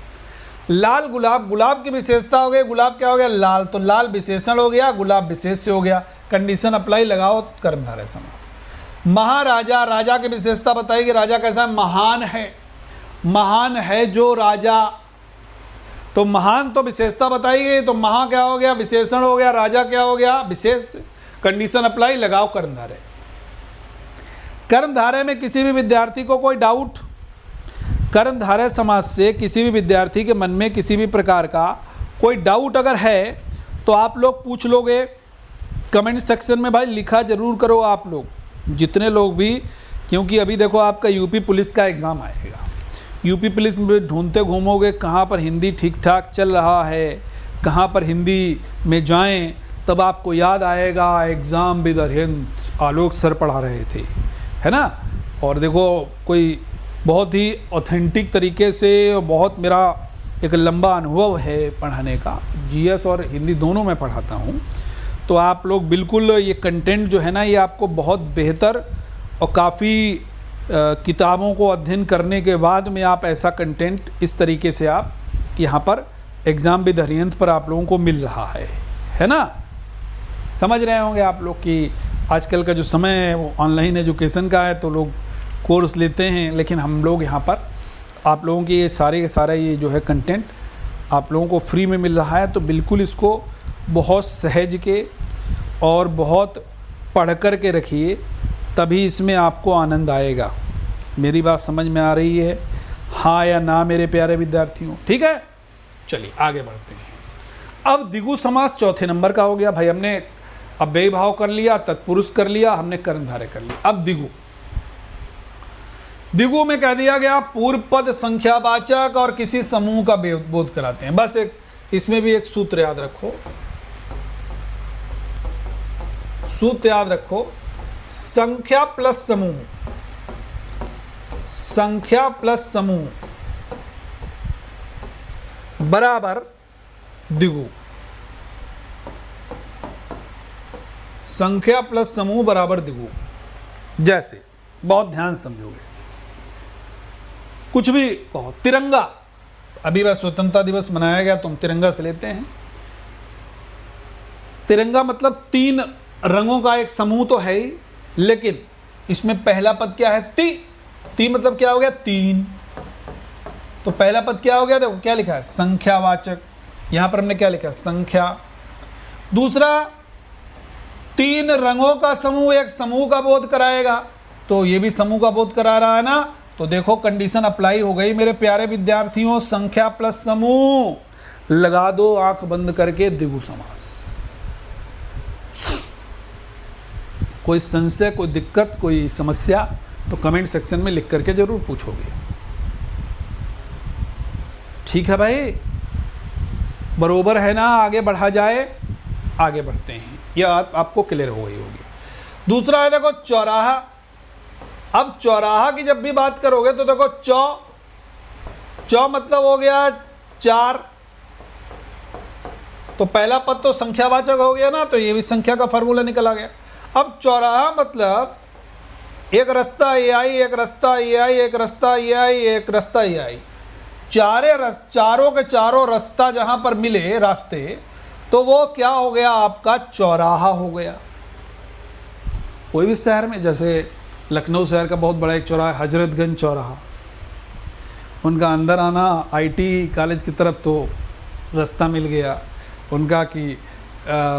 लाल गुलाब, गुलाब की विशेषता हो गई, गुलाब क्या हो गया? लाल। तो लाल विशेषण हो गया, गुलाब विशेष्य हो गया। कंडीशन अप्लाई लगाओ, कर्मधारय समास। महाराजा, राजा की विशेषता बताइए, राजा कैसा है? महान है। महान है जो राजा, तो महान तो विशेषता बताई गई, तो महा क्या हो गया? विशेषण हो गया। राजा क्या हो गया? विशेष। कंडीशन अप्लाई लगाओ, कर्मधारय। कर्मधारय में किसी भी विद्यार्थी को कोई डाउट? कर्मधारय समास से किसी भी विद्यार्थी के मन में किसी भी प्रकार का कोई डाउट अगर है तो आप लोग पूछ लोगे कमेंट सेक्शन में। भाई लिखा जरूर करो आप लोग, जितने लोग भी, क्योंकि अभी देखो आपका यूपी पुलिस का एग्ज़ाम आएगा। यूपी पुलिस में ढूंढते घूमोगे कहाँ पर हिंदी ठीक ठाक चल रहा है, कहाँ पर हिंदी में जाएं, तब आपको याद आएगा exam with Arihant Alok sir पढ़ा रहे थे, है ना? और देखो कोई बहुत ही ऑथेंटिक तरीके से, बहुत मेरा एक लंबा अनुभव है पढ़ाने का, जीएस और हिंदी दोनों में पढ़ाता हूँ। तो आप लोग बिल्कुल ये कंटेंट जो है ना, ये आपको बहुत बेहतर और काफ़ी किताबों को अध्ययन करने के बाद में आप ऐसा कंटेंट इस तरीके से आप यहाँ पर एग्ज़ाम विद अरिहंत पर आप लोगों को मिल रहा है ना? समझ रहे होंगे आप लोग कि आजकल का जो समय है वो ऑनलाइन एजुकेशन का है, तो लोग कोर्स लेते हैं, लेकिन हम लोग यहाँ पर आप लोगों की ये सारे के सारा ये जो है कंटेंट आप लोगों को फ्री में मिल रहा है। तो बिल्कुल इसको बहुत सहज के और बहुत पढ़ कर के रखिए, तभी इसमें आपको आनंद आएगा। मेरी बात समझ में आ रही है? हाँ या ना मेरे प्यारे विद्यार्थियों? ठीक है, चलिए आगे बढ़ते हैं। अब द्विगु समास चौथे नंबर का हो गया। भाई हमने अव्ययी भाव कर लिया, तत्पुरुष कर लिया, हमने कर्मधारय कर लिया। अब द्विगु। द्विगु में कह दिया गया पूर्व पद संख्यावाचक और किसी समूह का बोध कराते हैं। बस एक इसमें भी एक सूत्र याद रखो, सूत्र याद रखो, संख्या प्लस समूह, संख्या प्लस समूह बराबर द्विगु। संख्या प्लस समूह बराबर द्विगु। जैसे बहुत ध्यान समझोगे, कुछ भी कहो, तिरंगा, अभी वह स्वतंत्रता दिवस मनाया गया तो हम तिरंगा से लेते हैं। तिरंगा मतलब तीन रंगों का एक समूह तो है ही, लेकिन इसमें पहला पद क्या है? ती मतलब क्या हो गया? तीन। तो पहला पद क्या हो गया? देखो क्या लिखा है? संख्यावाचक। यहां पर हमने क्या लिखा? संख्या। दूसरा, तीन रंगों का समूह एक समूह का बोध कराएगा, तो ये भी समूह का बोध करा रहा है ना। तो देखो कंडीशन अप्लाई हो गई मेरे प्यारे विद्यार्थियों। संख्या प्लस समूह लगा दो आंख बंद करके, द्विगु समास। कोई संशय, कोई दिक्कत, कोई समस्या तो कमेंट सेक्शन में लिख करके जरूर पूछोगे। ठीक है भाई, बरोबर है ना? आगे बढ़ा जाए, आगे बढ़ते हैं। यह आपको क्लियर हो गई होगी। दूसरा है देखो चौराहा। अब चौराहा की जब भी बात करोगे तो देखो चौ मतलब हो गया चार, तो पहला पद तो संख्यावाचक हो गया ना, तो ये भी संख्या का फॉर्मूला निकल आ गया। अब चौराहा मतलब एक रास्ता ये आई, एक रास्ता ये आई, एक रास्ता ये आई, एक रास्ता ये आई, चारों के चारों रास्ता जहां पर मिले रास्ते, तो वो क्या हो गया? आपका चौराहा हो गया। कोई भी शहर में, जैसे लखनऊ शहर का बहुत बड़ा एक चौराहा है हजरतगंज चौराहा, उनका अंदर आना आईटी कॉलेज की तरफ तो रास्ता मिल गया, उनका कि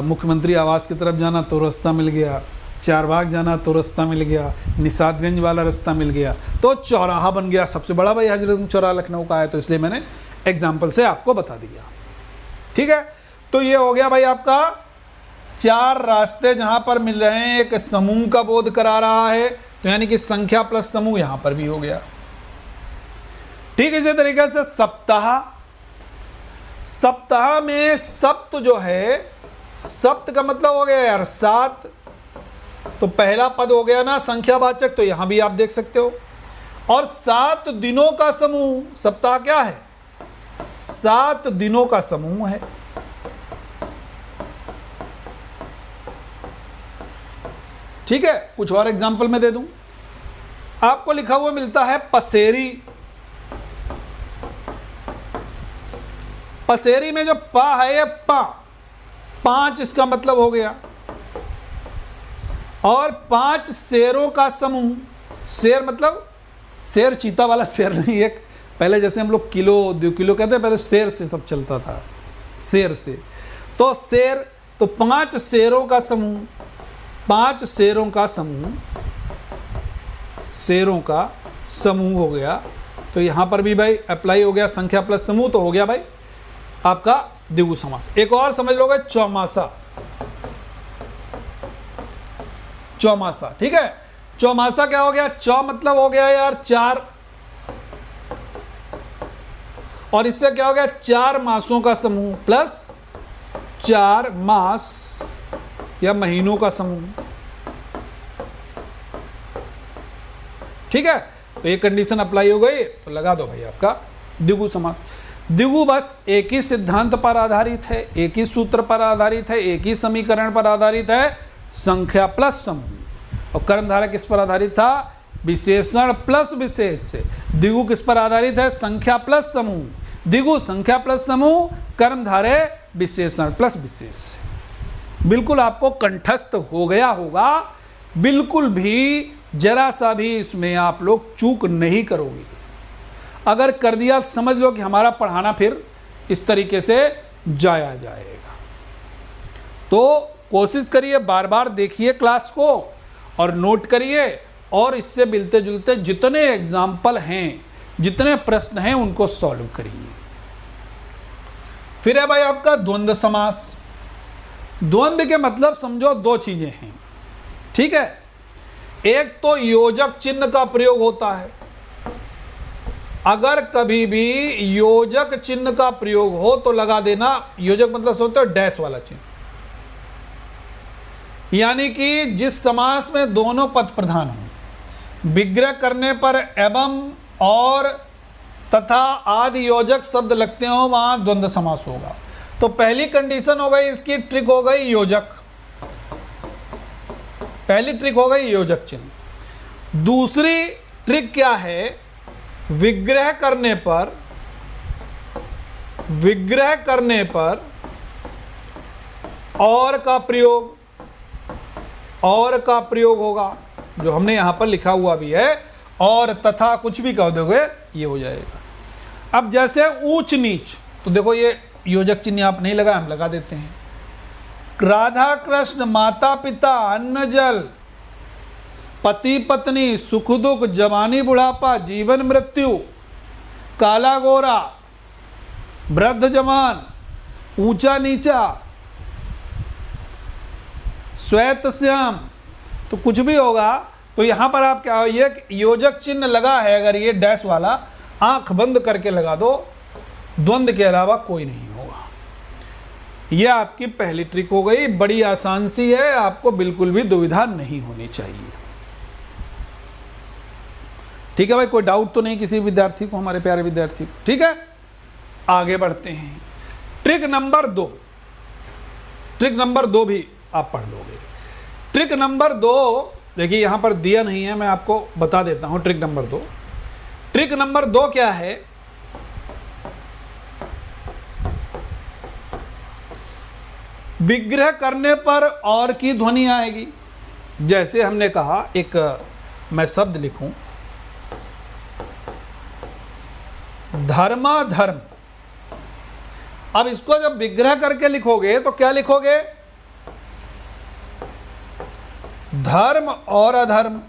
मुख्यमंत्री आवास की तरफ जाना तो रास्ता मिल गया, चारबाग जाना तो रास्ता मिल गया, निषादगंज वाला रास्ता मिल गया, तो चौराहा बन गया सबसे बड़ा भाई हजरतगंज चौराहा लखनऊ का है, तो इसलिए मैंने एग्जाम्पल से आपको बता दिया। ठीक है, तो ये हो गया भाई आपका 4 रास्ते जहां पर मिल रहे हैं, एक समूह का बोध करा रहा है, तो यानी कि संख्या प्लस समूह यहां पर भी हो गया। ठीक, इसी तरीके से सप्ताह, सप्ताह में सप्त जो है, सप्त का मतलब हो गया यार 7, तो पहला पद हो गया ना संख्यावाचक, तो यहां भी आप देख सकते हो। और 7 दिनों का समूह, सप्ताह क्या है? 7 दिनों का समूह है। ठीक है, कुछ और एग्जाम्पल मैं दे दूं आपको। लिखा हुआ मिलता है पसेरी, पसेरी में जो पा है ये पा, 5 इसका मतलब हो गया। और 5 शेरों का समूह, शेर मतलब शेर चीता वाला शेर नहीं, एक पहले जैसे हम लोग किलो 2 किलो कहते हैं, पहले शेर से सब चलता था, शेर से, तो शेर, तो 5 शेरों का समूह, 5 शेरों का समूह, शेरों का समूह हो गया। तो यहां पर भी भाई अप्लाई हो गया, संख्या प्लस समूह, तो हो गया भाई आपका द्विगु समास। एक और समझ लोगे, चौमासा, चौमासा। ठीक है, चौमासा क्या हो गया? चौ मतलब हो गया यार 4, और इससे क्या हो गया? 4 मासों का समूह प्लस 4 मास या महीनों का समूह। ठीक है, तो ये कंडीशन अप्लाई हो गई, तो लगा दो भाई आपका द्विगु समास। द्विगु बस एक ही सिद्धांत पर आधारित है, एक ही सूत्र पर आधारित है, एक ही समीकरण पर आधारित है, संख्या प्लस समूह। और कर्मधारय किस पर आधारित था? विशेषण प्लस विशेष से। द्विगु किस पर आधारित है? संख्या प्लस समूह। द्विगु संख्या प्लस समूह, कर्मधारय विशेषण प्लस विशेष से। बिल्कुल आपको कंठस्थ हो गया होगा, बिल्कुल भी जरा सा भी इसमें आप लोग चूक नहीं करोगे। अगर कर दिया तो समझ लो कि हमारा पढ़ाना फिर इस तरीके से जाया जाएगा। तो कोशिश करिए, बार बार देखिए क्लास को और नोट करिए, और इससे मिलते जुलते जितने एग्जाम्पल हैं, जितने प्रश्न हैं, उनको सॉल्व करिए। फिर है भाई आपका द्वंद्व समास। द्वंद्व के मतलब समझो 2 चीजें हैं। ठीक है, एक तो योजक चिन्ह का प्रयोग होता है। अगर कभी भी योजक चिन्ह का प्रयोग हो तो लगा देना, योजक मतलब समझते हो डैश वाला चिन्ह, यानी कि जिस समास में दोनों पद प्रधान हो, विग्रह करने पर एवं और तथा आदि योजक शब्द लगते हो, वहां द्वंद्व समास होगा। तो पहली कंडीशन हो गई, इसकी ट्रिक हो गई योजक, पहली ट्रिक हो गई योजक चिन्ह। दूसरी ट्रिक क्या है? विग्रह करने पर, विग्रह करने पर और का प्रयोग, और का प्रयोग होगा, जो हमने यहां पर लिखा हुआ भी है, और तथा कुछ भी कह दोगे ये हो जाएगा। अब जैसे ऊंच नीच, तो देखो ये योजक चिन्ह आप नहीं लगा, हम लगा देते हैं। राधा कृष्ण, माता पिता, अन्न जल, पति पत्नी, सुख दुख, जवानी बुढ़ापा, जीवन मृत्यु, काला गोरा, वृद्ध जवान, ऊंचा नीचा, श्वेत श्याम, तो कुछ भी होगा। तो यहां पर आप क्या, ये योजक चिन्ह लगा है, अगर ये डैश वाला, आंख बंद करके लगा दो, द्वंद्व के अलावा कोई नहीं होगा। यह आपकी पहली ट्रिक हो गई, बड़ी आसान सी है, आपको बिल्कुल भी दुविधा नहीं होनी चाहिए। ठीक है भाई, कोई डाउट तो नहीं किसी विद्यार्थी को, हमारे प्यारे विद्यार्थी को? ठीक है, आगे बढ़ते हैं। ट्रिक नंबर 2, ट्रिक नंबर 2 भी आप पढ़ लोगे। ट्रिक नंबर 2 देखिए यहां पर दिया नहीं है, मैं आपको बता देता हूं। ट्रिक नंबर 2, ट्रिक नंबर 2 क्या है? विग्रह करने पर और की ध्वनि आएगी। जैसे हमने कहा एक मैं शब्द लिखूं, धर्माधर्म। अब इसको जब विग्रह करके लिखोगे तो क्या लिखोगे? धर्म और अधर्म।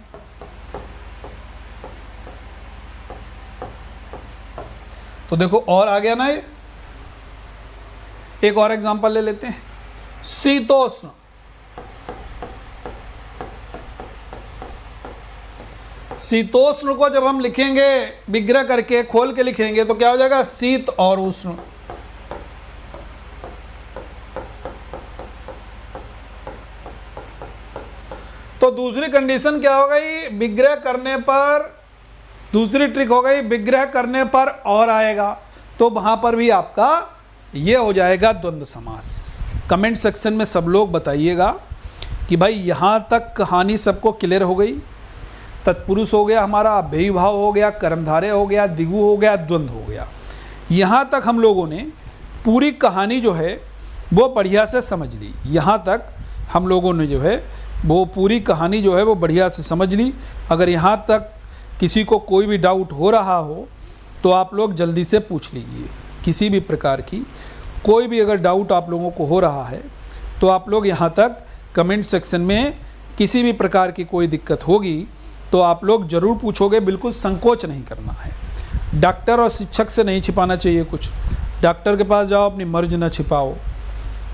तो देखो और आ गया ना ये। एक और एग्जांपल ले लेते हैं, शीतोष्ण। शीतोष्ण को जब हम लिखेंगे विग्रह करके खोल के लिखेंगे तो क्या हो जाएगा? शीत और उष्ण। तो दूसरी कंडीशन क्या हो गई? विग्रह करने पर, दूसरी ट्रिक हो गई, विग्रह करने पर और आएगा तो वहां पर भी आपका ये हो जाएगा द्वंद्व समास। कमेंट सेक्शन में सब लोग बताइएगा कि भाई यहां तक कहानी सबको क्लियर हो गई। तत्पुरुष हो गया हमारा, अव्ययी भाव हो गया, कर्मधारय हो गया, दिगु हो गया, द्वंद्व हो गया। यहां तक हम लोगों ने पूरी कहानी जो है वो बढ़िया से समझ ली। यहाँ तक हम लोगों ने जो है वो पूरी कहानी जो है वो बढ़िया से समझ ली। अगर यहाँ तक किसी को कोई भी डाउट हो रहा हो तो आप लोग जल्दी से पूछ लीजिए। किसी भी प्रकार की कोई भी अगर डाउट आप लोगों को हो रहा है तो आप लोग यहाँ तक कमेंट सेक्शन में किसी भी प्रकार की कोई दिक्कत होगी तो आप लोग ज़रूर पूछोगे। बिल्कुल संकोच नहीं करना है। डॉक्टर और शिक्षक से नहीं छिपाना चाहिए कुछ। डॉक्टर के पास जाओ, अपनी मर्ज न छिपाओ।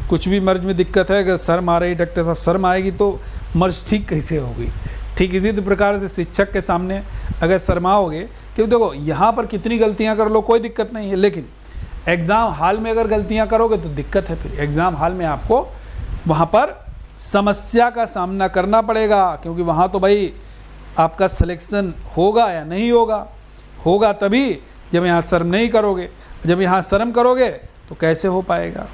कुछ भी मर्ज में दिक्कत है, अगर शर्म आ रही, डॉक्टर साहब शर्म आएगी तो मर्ज ठीक कैसे होगी? ठीक इसी प्रकार से शिक्षक के सामने अगर शर्माओगे, क्योंकि देखो यहाँ पर कितनी गलतियाँ कर लो कोई दिक्कत नहीं है, लेकिन एग्ज़ाम हॉल में अगर गलतियाँ करोगे तो दिक्कत है। फिर एग्ज़ाम हॉल में आपको वहाँ पर समस्या का सामना करना पड़ेगा, क्योंकि वहाँ तो भाई आपका सिलेक्शन होगा या नहीं होगा। होगा तभी जब यहाँ शर्म नहीं करोगे। जब यहाँ शर्म करोगे तो कैसे हो पाएगा?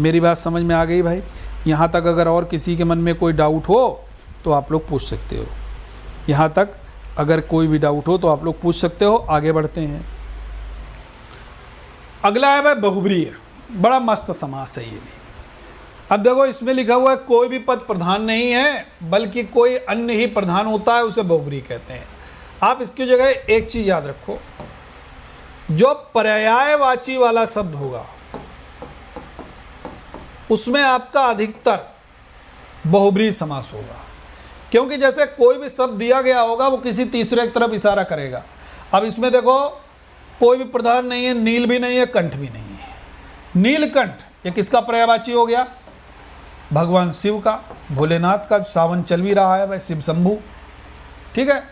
मेरी बात समझ में आ गई भाई? यहाँ तक अगर और किसी के मन में कोई डाउट हो तो आप लोग पूछ सकते हो। यहाँ तक अगर कोई भी डाउट हो तो आप लोग पूछ सकते हो। आगे बढ़ते हैं। अगला है भाई बहुब्रीहि। बड़ा मस्त समास है ये भी। अब देखो इसमें लिखा हुआ है कोई भी पद प्रधान नहीं है बल्कि कोई अन्य ही प्रधान होता है, उसे बहुब्रीहि कहते हैं। आप इसकी जगह एक चीज याद रखो, जो पर्यायवाची वाला शब्द होगा उसमें आपका अधिकतर बहुब्रीहि समास होगा, क्योंकि जैसे कोई भी शब्द दिया गया होगा वो किसी तीसरे की तरफ इशारा करेगा। अब इसमें देखो कोई भी प्रधान नहीं है, नील भी नहीं है, कंठ भी नहीं है। नीलकंठ ये किसका पर्यायवाची हो गया? भगवान शिव का, भोलेनाथ का। सावन चल भी रहा है भाई, शिव शंभू, ठीक है।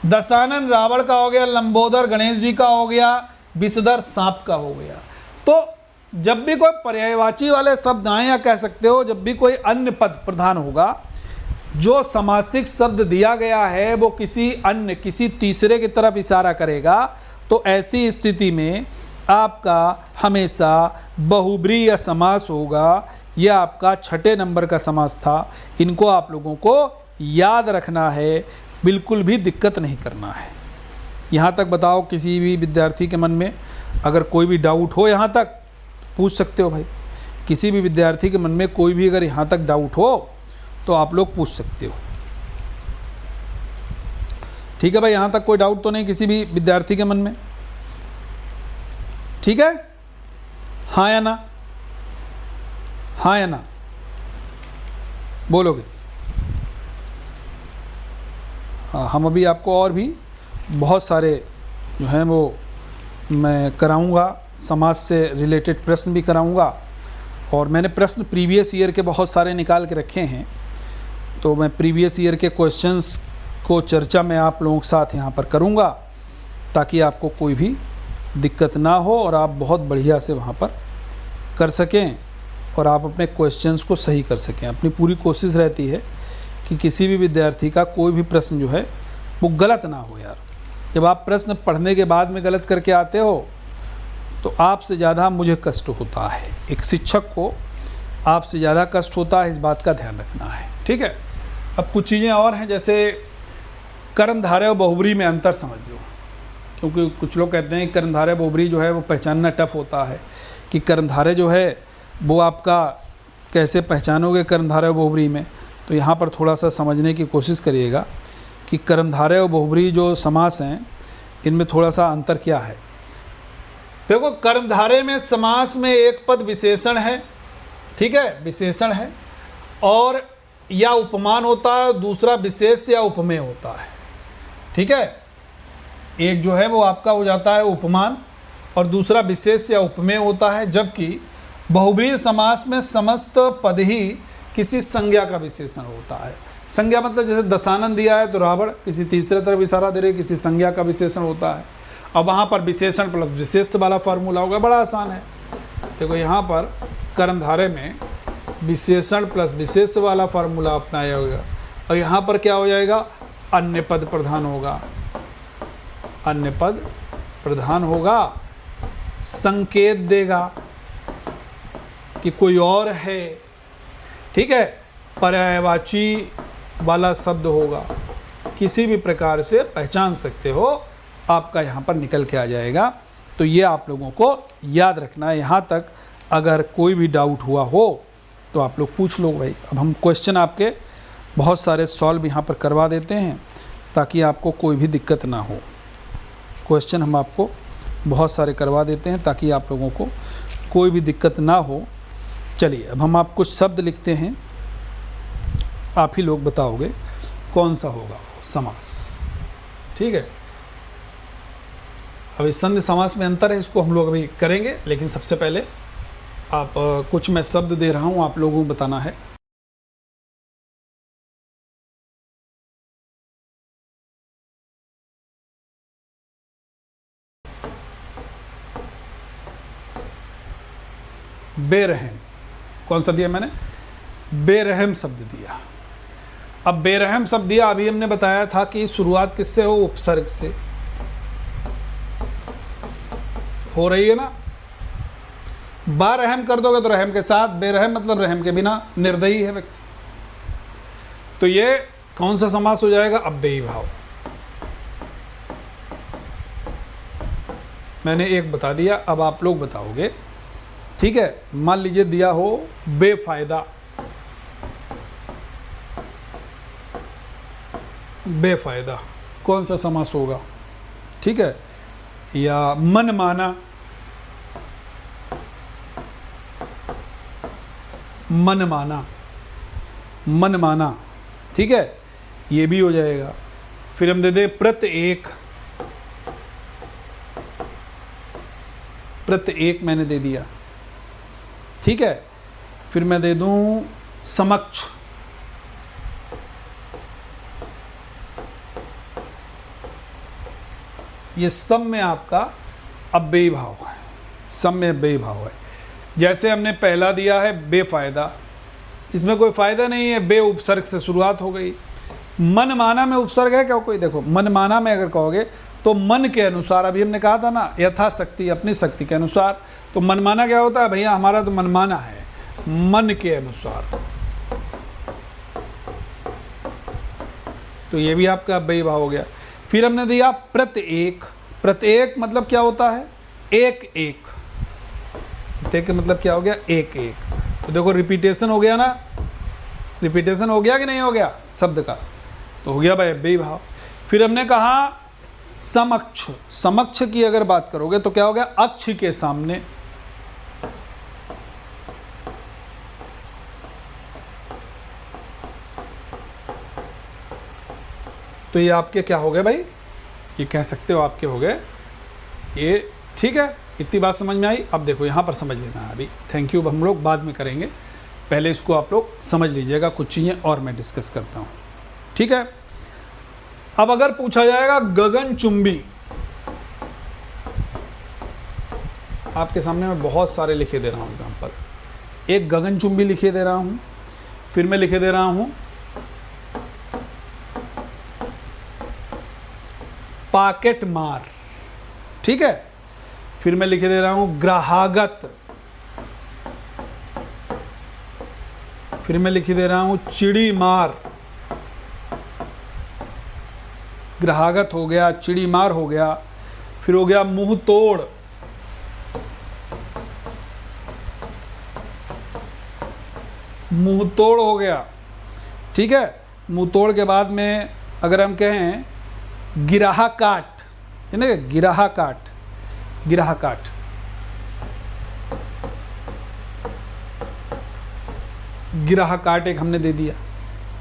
दशानन रावण का हो गया, लंबोदर गणेश जी का हो गया, विषधर सांप का हो गया। तो जब भी कोई पर्यायवाची वाले शब्द आए, या कह सकते हो जब भी कोई अन्य पद प्रधान होगा, जो समासिक शब्द दिया गया है वो किसी अन्य, किसी तीसरे की तरफ इशारा करेगा, तो ऐसी स्थिति में आपका हमेशा बहुब्रीहि समास होगा। यह आपका 6 नंबर का समास था। इनको आप लोगों को याद रखना है, बिल्कुल भी दिक्कत नहीं करना है। यहाँ तक बताओ किसी भी विद्यार्थी के मन में अगर कोई भी डाउट हो, यहाँ तक पूछ सकते हो भाई। किसी भी विद्यार्थी के मन में कोई भी अगर यहाँ तक डाउट हो तो आप लोग पूछ सकते हो, ठीक है भाई। यहाँ तक कोई डाउट तो नहीं किसी भी विद्यार्थी के मन में? ठीक है, हाँ या ना? हाँ या ना बोलोगे? हाँ, हम अभी आपको और भी बहुत सारे जो हैं वो मैं कराऊंगा, समाज से रिलेटेड प्रश्न भी कराऊंगा। और मैंने प्रश्न प्रीवियस ईयर के बहुत सारे निकाल के रखे हैं, तो मैं प्रीवियस ईयर के क्वेश्चंस को चर्चा में आप लोगों के साथ यहाँ पर करूँगा, ताकि आपको कोई भी दिक्कत ना हो और आप बहुत बढ़िया से वहाँ पर कर सकें और आप अपने क्वेश्चंस को सही कर सकें। अपनी पूरी कोशिश रहती है कि किसी भी विद्यार्थी का कोई भी प्रश्न जो है वो गलत ना हो यार। जब आप प्रश्न पढ़ने के बाद में गलत करके आते हो तो आपसे ज़्यादा मुझे कष्ट होता है। एक शिक्षक को आपसे ज़्यादा कष्ट होता है, इस बात का ध्यान रखना है, ठीक है। अब कुछ चीज़ें और हैं, जैसे कर्मधारय और बहुब्रीहि में अंतर समझ लो, क्योंकि कुछ लोग कहते हैं कर्मधारय बहुब्रीहि जो है वो पहचानना टफ होता है कि कर्मधारय जो है वो आपका कैसे पहचानोगे कर्मधारय बहुब्रीहि में। तो यहाँ पर थोड़ा सा समझने की कोशिश करिएगा कि कर्मधारय और बहुब्रीहि जो समास हैं इनमें थोड़ा सा अंतर क्या है। देखो, कर्मधारय में समास में एक पद विशेषण है, ठीक है, विशेषण है, और या उपमान होता है, दूसरा विशेष या उपमेय होता है, ठीक है। एक जो है वो आपका हो जाता है उपमान और दूसरा विशेष या उपमेय होता है, जबकि बहुब्रीहि समास में समस्त पद ही किसी संज्ञा का विशेषण होता है। संज्ञा मतलब जैसे दशानन दिया है तो रावण किसी तीसरे तरफ इशारा दे रहे, किसी संज्ञा का विशेषण होता है। अब वहाँ पर विशेषण प्लस विशेष वाला फार्मूला होगा, बड़ा आसान है। देखो यहाँ पर कर्मधारय में विशेषण प्लस विशेष वाला फार्मूला अपनाया होगा, और यहाँ पर क्या हो जाएगा, अन्य पद प्रधान होगा, अन्य पद प्रधान होगा, संकेत देगा कि कोई और है, ठीक है, पर्यायवाची वाला शब्द होगा, किसी भी प्रकार से पहचान सकते हो, आपका यहाँ पर निकल के आ जाएगा। तो ये आप लोगों को याद रखना है। यहाँ तक अगर कोई भी डाउट हुआ हो तो आप लोग पूछ लो भाई। अब हम क्वेश्चन आपके बहुत सारे सॉल्व यहाँ पर करवा देते हैं ताकि आपको कोई भी दिक्कत ना हो। क्वेश्चन हम आपको बहुत सारे करवा देते हैं ताकि आप लोगों को कोई भी दिक्कत ना हो। चलिए, अब हम आप कुछ शब्द लिखते हैं, आप ही लोग बताओगे कौन सा होगा समास, ठीक है। अभी संधि समास में अंतर है, इसको हम लोग अभी करेंगे, लेकिन सबसे पहले आप कुछ मैं शब्द दे रहा हूँ, आप लोगों को बताना है। बेरहम, कौन सा दिया मैंने, बेरहम शब्द दिया। अब बेरहम शब्द दिया, अभी हमने बताया था कि शुरुआत किससे हो, उपसर्ग से हो रही है ना। बारहम कर दोगे तो रहम के साथ, बेरहम मतलब रहम के बिना, निर्दयी है व्यक्ति। तो ये कौन सा समास हो जाएगा, अव्ययी भाव। मैंने एक बता दिया, अब आप लोग बताओगे, ठीक है। मान लीजिए दिया हो बेफायदा, बेफायदा कौन सा समास होगा, ठीक है, या मनमाना, मनमाना, मनमाना, ठीक है, ये भी हो जाएगा। फिर हम दे दे प्रत्येक, प्रत्येक मैंने दे दिया, ठीक है। फिर मैं दे दूं समक्ष, ये सब में आपका अव्ययी भाव है, सब में अव्ययी भाव है। जैसे हमने पहला दिया है बेफायदा, जिसमें कोई फायदा नहीं है, बे उपसर्ग से शुरुआत हो गई। मनमाना में उपसर्ग है क्या कोई, देखो मनमाना में अगर कहोगे तो मन के अनुसार, अभी हमने कहा था ना, यथाशक्ति, अपनी शक्ति के अनुसार। तो मनमाना क्या होता है भैया, हमारा तो मनमाना है, मन के अनुसार। तो ये भी आपका अव्ययी भाव हो गया। फिर हमने दिया प्रत्येक, प्रत्येक मतलब क्या होता है, एक एक, प्रत्येक मतलब क्या हो गया, एक एक। तो देखो रिपीटेशन हो गया ना, रिपीटेशन हो गया कि नहीं हो गया शब्द का, तो हो गया भाई अव्ययी भाव। फिर हमने कहा समक्ष, समक्ष की अगर बात करोगे तो क्या हो गया, अक्ष के सामने। तो ये आपके क्या हो गए भाई, ये कह सकते हो आपके हो गए ये, ठीक है। इतनी बात समझ में आई। अब देखो यहाँ पर समझ लेना है, अभी थैंक यू हम लोग बाद में करेंगे, पहले इसको आप लोग समझ लीजिएगा, कुछ चीज़ें और मैं डिस्कस करता हूँ, ठीक है। अब अगर पूछा जाएगा गगनचुंबी, आपके सामने मैं बहुत सारे लिखे दे रहा हूँ एग्जाम्पल। एक गगनचुंबी लिखे दे रहा हूँ, फिर मैं लिखे दे रहा हूँ पॉकेट मार, ठीक है। फिर मैं लिखे दे रहा हूं ग्राहागत, फिर मैं लिखे दे रहा हूं चिड़ी मार। ग्राहागत हो गया, चिड़ी मार हो गया, फिर हो गया मुंह तोड़, मुंह तोड़ हो गया, ठीक है। मुंह तोड़ के बाद में अगर हम कहें गिराहा काट, है ना, गिराहा काट, गिराहा काट, गिराहा काट एक हमने दे दिया,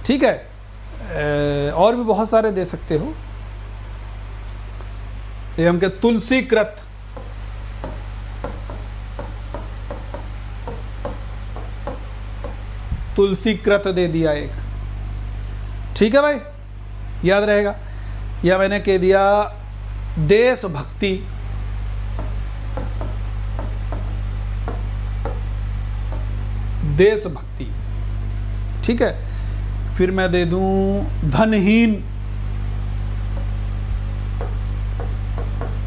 ठीक है। और भी बहुत सारे दे सकते हो। ये हम के तुलसी कृत, तुलसी कृत दे दिया एक, ठीक है भाई, याद रहेगा। या मैंने कह दिया देशभक्ति, देशभक्ति, ठीक है। फिर मैं दे दूं धनहीन,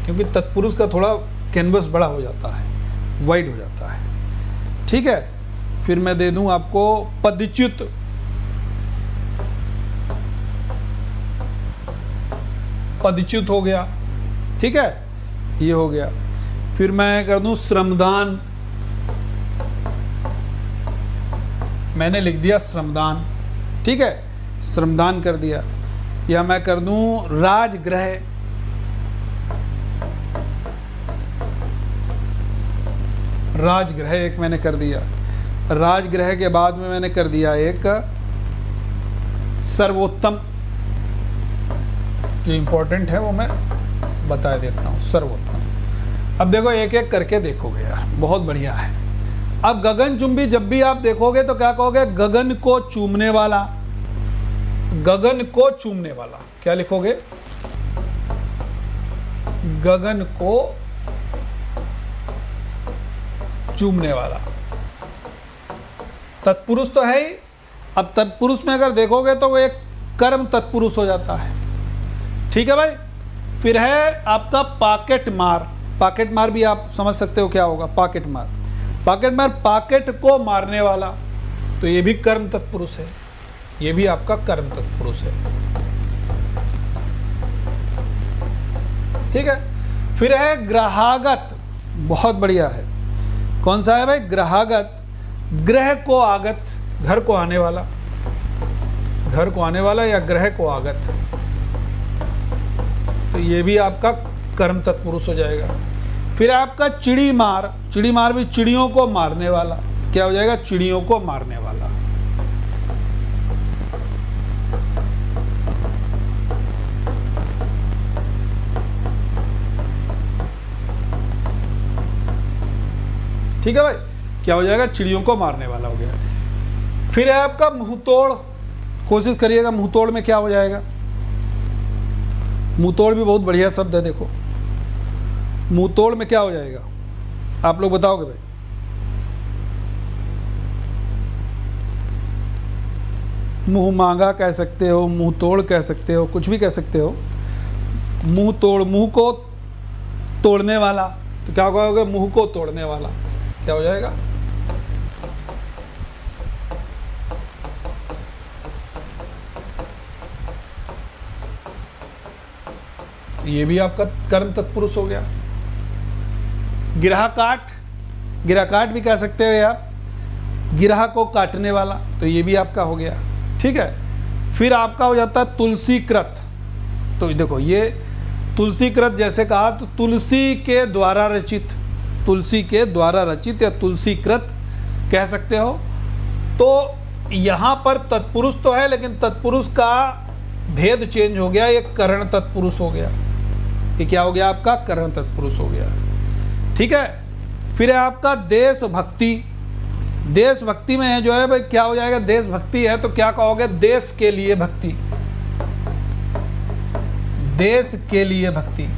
क्योंकि तत्पुरुष का थोड़ा कैनवस बड़ा हो जाता है, वाइड हो जाता है, ठीक है। फिर मैं दे दूं आपको पदच्युत, पदच्युत हो गया, ठीक है, ये हो गया। फिर मैं कर दूं श्रमदान, मैंने लिख दिया श्रमदान, ठीक है, श्रमदान कर दिया। या मैं कर दूं राजगृह, राजगृह एक मैंने कर दिया। राजगृह के बाद में मैंने कर दिया एक सर्वोत्तम, जो इंपॉर्टेंट है वो मैं बता देता हूँ, सर्वोत्तम। अब देखो एक एक करके देखोगे यार, बहुत बढ़िया है। अब गगनचुंबी जब भी आप देखोगे तो क्या कहोगे, गगन को चूमने वाला, गगन को चूमने वाला, क्या लिखोगे, गगन को चूमने वाला। तत्पुरुष तो है ही। अब तत्पुरुष में अगर देखोगे तो वो एक कर्म तत्पुरुष हो जाता है, ठीक है भाई। फिर है आपका पॉकेट मार, पॉकेट मार भी आप समझ सकते हो क्या होगा, पॉकेट मार, पॉकेट मार, पॉकेट को मारने वाला, तो ये भी कर्म तत्पुरुष है, ये भी आपका कर्म तत्पुरुष है, ठीक है। फिर है ग्रहागत, बहुत बढ़िया है। कौन सा है भाई, ग्रहागत, ग्रह को आगत, घर को आने वाला, घर को आने वाला या ग्रह को आगत, तो ये भी आपका कर्म तत्पुरुष हो जाएगा। फिर आपका चिड़ी मार, चिड़ी मार भी चिड़ियों को मारने वाला, क्या हो जाएगा, चिड़ियों को मारने वाला। ठीक है भाई, क्या हो जाएगा, चिड़ियों को मारने वाला हो गया। फिर है आपका मुंह तोड़, कोशिश करिएगा मुंह तोड़ में क्या हो जाएगा। मुंह तोड़ भी बहुत बढ़िया शब्द है, देखो मुंह तोड़ में क्या हो जाएगा, आप लोग बताओगे भाई। मुंह मांगा कह सकते हो, मुंह तोड़ कह सकते हो, कुछ भी कह सकते हो। मुंह तोड़, मुंह को तोड़ने वाला, तो क्या कहोगे, मुंह को तोड़ने वाला, क्या हो जाएगा, ये भी आपका कर्म तत्पुरुष हो गया। गिरहा काट, गिरहा काट भी कह सकते हो यार, गिरहा को काटने वाला, तो ये भी आपका हो गया, ठीक है। फिर आपका हो जाता है तुलसी कृत, तो देखो ये तुलसी कृत जैसे कहा, तो तुलसी के द्वारा रचित, तुलसी के द्वारा रचित या तुलसी कृत कह सकते हो। तो यहाँ पर तत्पुरुष तो है, लेकिन तत्पुरुष का भेद चेंज हो गया, ये करण तत्पुरुष हो गया, ये क्या हो गया आपका, करण तत्पुरुष हो गया, ठीक है। फिर है आपका देशभक्ति, देशभक्ति में है जो है भाई क्या हो जाएगा, देशभक्ति है तो क्या कहोगे, देश के लिए भक्ति, देश के लिए भक्ति,